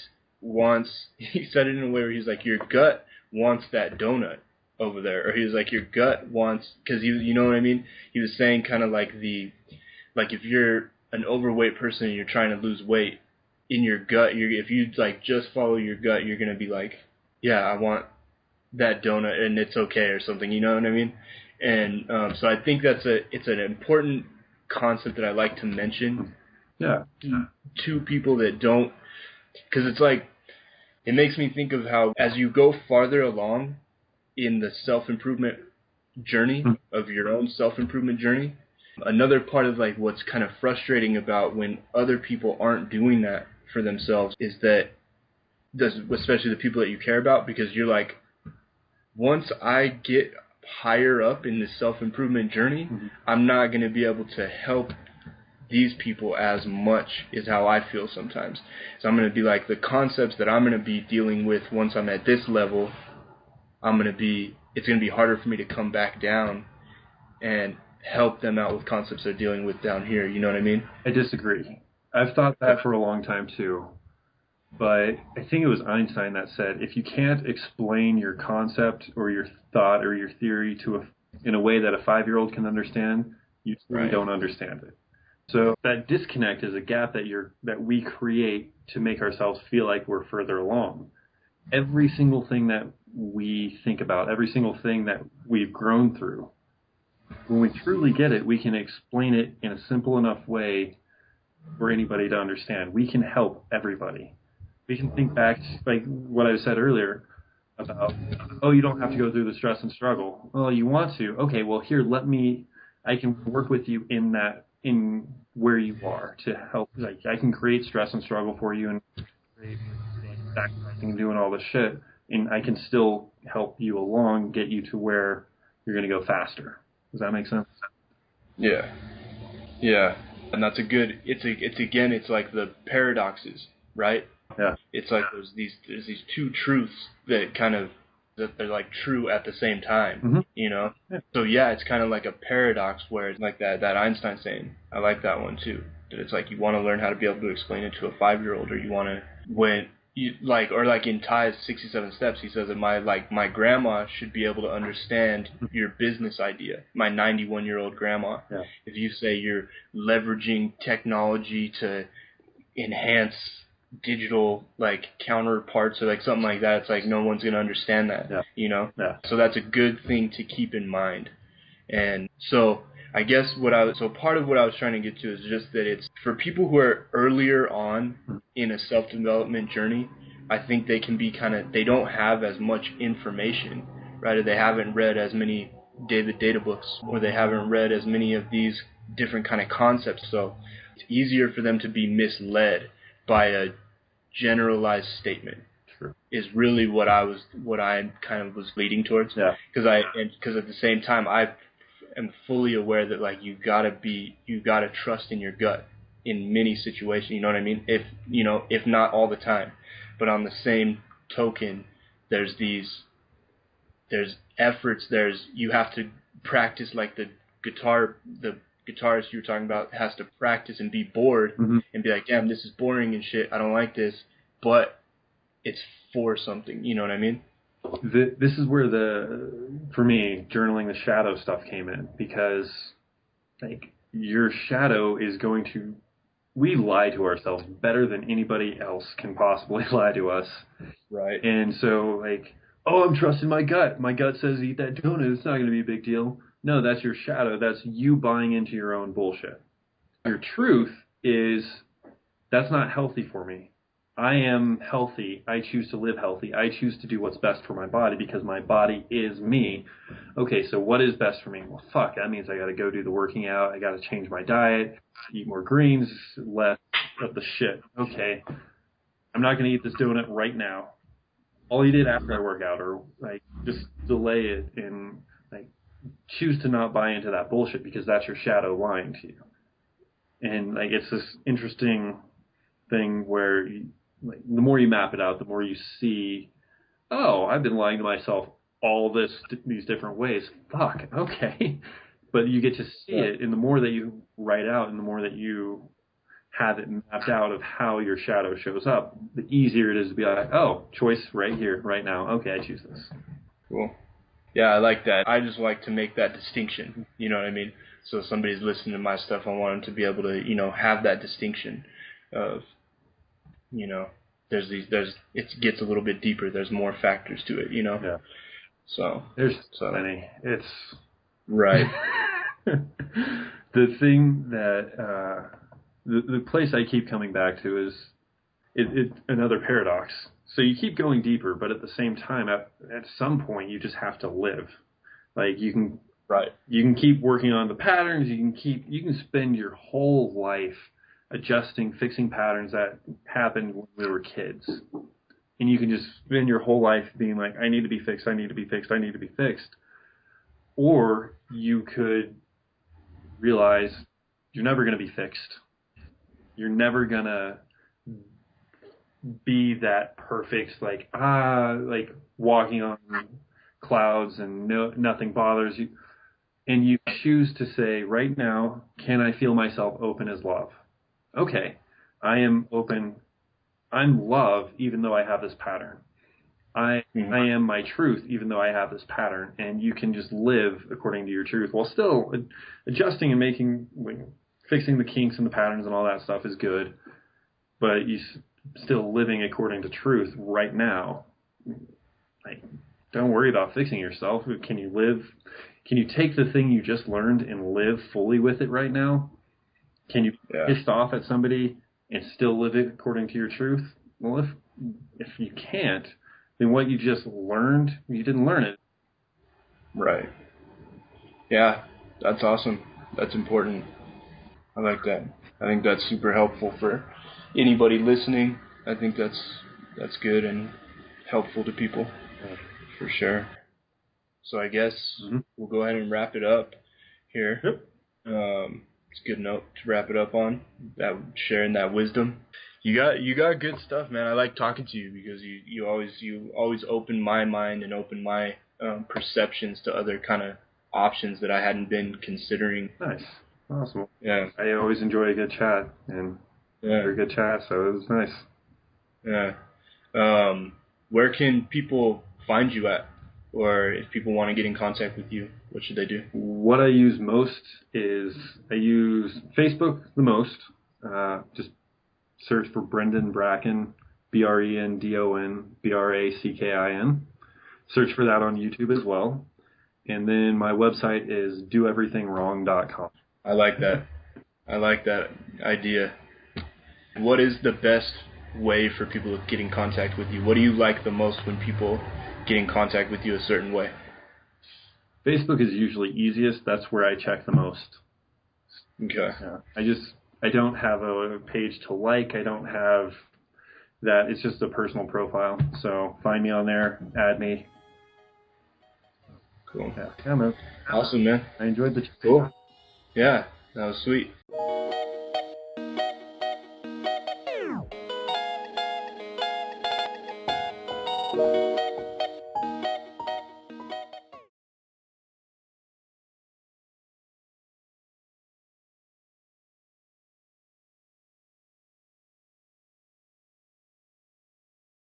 wants, he said it in a way where he's like, your gut wants that donut over there. Or he was like, your gut wants, because you know what I mean? He was saying kind of like if you're an overweight person and you're trying to lose weight, in your gut, if you like just follow your gut, you're going to be like, yeah, I want that donut and it's okay or something, you know what I mean? And so I think it's an important concept that I like to mention to people that don't, because it's like, it makes me think of how as you go farther along in the self-improvement journey of your own self-improvement journey, another part of like what's kind of frustrating about when other people aren't doing that for themselves is that, especially the people that you care about, because you're like, once I get higher up in the self-improvement journey, I'm not going to be able to help these people as much is how I feel sometimes. So I'm going to be like, the concepts that I'm going to be dealing with once I'm at this level, it's going to be harder for me to come back down and help them out with concepts they're dealing with down here. You know what I mean? I disagree. I've thought that for a long time too. But I think it was Einstein that said, if you can't explain your concept or your thought or your theory in a way that a 5-year-old can understand, you really don't understand it. So that disconnect is a gap that we create to make ourselves feel like we're further along. Every single thing that we think about, every single thing that we've grown through, when we truly get it, we can explain it in a simple enough way for anybody to understand. We can help everybody. We can think back, like what I said earlier, about, oh, you don't have to go through the stress and struggle. Well, you want to. Okay, well, here, I can work with you in where you are to help. Like, I can create stress and struggle for you and create sacrificing and doing all this shit, and I can still help you along, get you to where you're going to go faster. Does that make sense? Yeah. Yeah. And that's it's like the paradoxes, right? Yeah. It's like there's these two truths that they're like true at the same time, you know? Yeah. So yeah, it's kind of like a paradox where it's like that Einstein saying. I like that one too. That it's like you want to learn how to be able to explain it to a 5-year-old, or you want to like in Ty's 67 Steps, he says that my grandma should be able to understand your business idea. My 91-year-old grandma. Yeah. If you say you're leveraging technology to enhance digital like counterparts or like something like that, it's like no one's going to understand that, you know? Yeah. So that's a good thing to keep in mind. And so I guess part of what I was trying to get to is just that it's for people who are earlier on in a self-development journey, I think they can be they don't have as much information, right? Or they haven't read as many data books, or they haven't read as many of these different kind of concepts. So it's easier for them to be misled by a generalized statement. Sure. Is really what I kind of was leading towards. Yeah. Because at the same time I am fully aware that like you gotta trust in your gut in many situations. You know what I mean? If not all the time, but on the same token, there's efforts. You have to practice, like the guitarist you were talking about has to practice and be bored and be like, damn, this is boring and shit. I don't like this, but it's for something. You know what I mean? This is where for me, journaling the shadow stuff came in, because like your shadow is we lie to ourselves better than anybody else can possibly lie to us. Right. And so like, oh, I'm trusting my gut. My gut says eat that donut. It's not going to be a big deal. No, that's your shadow. That's you buying into your own bullshit. Your truth is, that's not healthy for me. I am healthy. I choose to live healthy. I choose to do what's best for my body because my body is me. Okay, so what is best for me? Well, fuck, that means I got to go do the working out. I got to change my diet, eat more greens, less of the shit. Okay, I'm not going to eat this donut right now. I'll eat it after I work out, or like just delay it and like choose to not buy into that bullshit because that's your shadow lying to you. And like it's this interesting thing where like, the more you map it out, the more you see, oh, I've been lying to myself all these different ways. Fuck, okay. But you get to see it, and the more that you write out and the more that you have it mapped out of how your shadow shows up, the easier it is to be like, oh, choice right here, right now. Okay, I choose this. Cool. Yeah, I like that. I just like to make that distinction. You know what I mean? So if somebody's listening to my stuff, I want them to be able to, you know, have that distinction of, you know, it gets a little bit deeper. There's more factors to it, you know? Yeah. So. There's so many. It's. Right. The thing that, the place I keep coming back to is it's another paradox. So you keep going deeper, but at the same time, at some point, you just have to live. Like you can keep working on the patterns. You can spend your whole life adjusting, fixing patterns that happened when we were kids, and you can just spend your whole life being like, I need to be fixed, I need to be fixed, I need to be fixed. Or you could realize you're never going to be fixed. You're never going to be that perfect, like walking on clouds and nothing bothers you. And you choose to say, right now, can I feel myself open as love? Okay, I am open. I'm love, even though I have this pattern. I am my truth, even though I have this pattern. And you can just live according to your truth while still adjusting and fixing the kinks and the patterns and all that stuff is good. But you still living according to truth right now. Like, don't worry about fixing yourself. Can you live? Can you take the thing you just learned and live fully with it right now? Can you be pissed off at somebody and still live it according to your truth? Well, if you can't, then what you just learned, you didn't learn it. Right. Yeah, that's awesome. That's important. I like that. I think that's super helpful for anybody listening. I think that's good and helpful to people, for sure. So I guess we'll go ahead and wrap it up here. Yep. It's a good note to wrap it up on, that sharing that wisdom. You got good stuff, man. I like talking to you because you always open my mind and open my perceptions to other kind of options that I hadn't been considering. Nice. Awesome. Yeah. I always enjoy a good chat, and very good chat, so it was nice. Yeah. Where can people find you at? Or if people want to get in contact with you, what should they do? What I use most is I use Facebook the most. Just search for Brendon Brackin, Brendon Brackin. Search for that on YouTube as well. And then my website is doeverythingwrong.com. I like that. I like that idea. What is the best way for people to get in contact with you? What do you like the most when people get in contact with you a certain way? Facebook is usually easiest. That's where I check the most. Okay. Yeah. I don't have a page to like. I don't have that. It's just a personal profile. So find me on there. Add me. Cool. Yeah, man. Awesome, man. I enjoyed the chat. Cool. Yeah, that was sweet.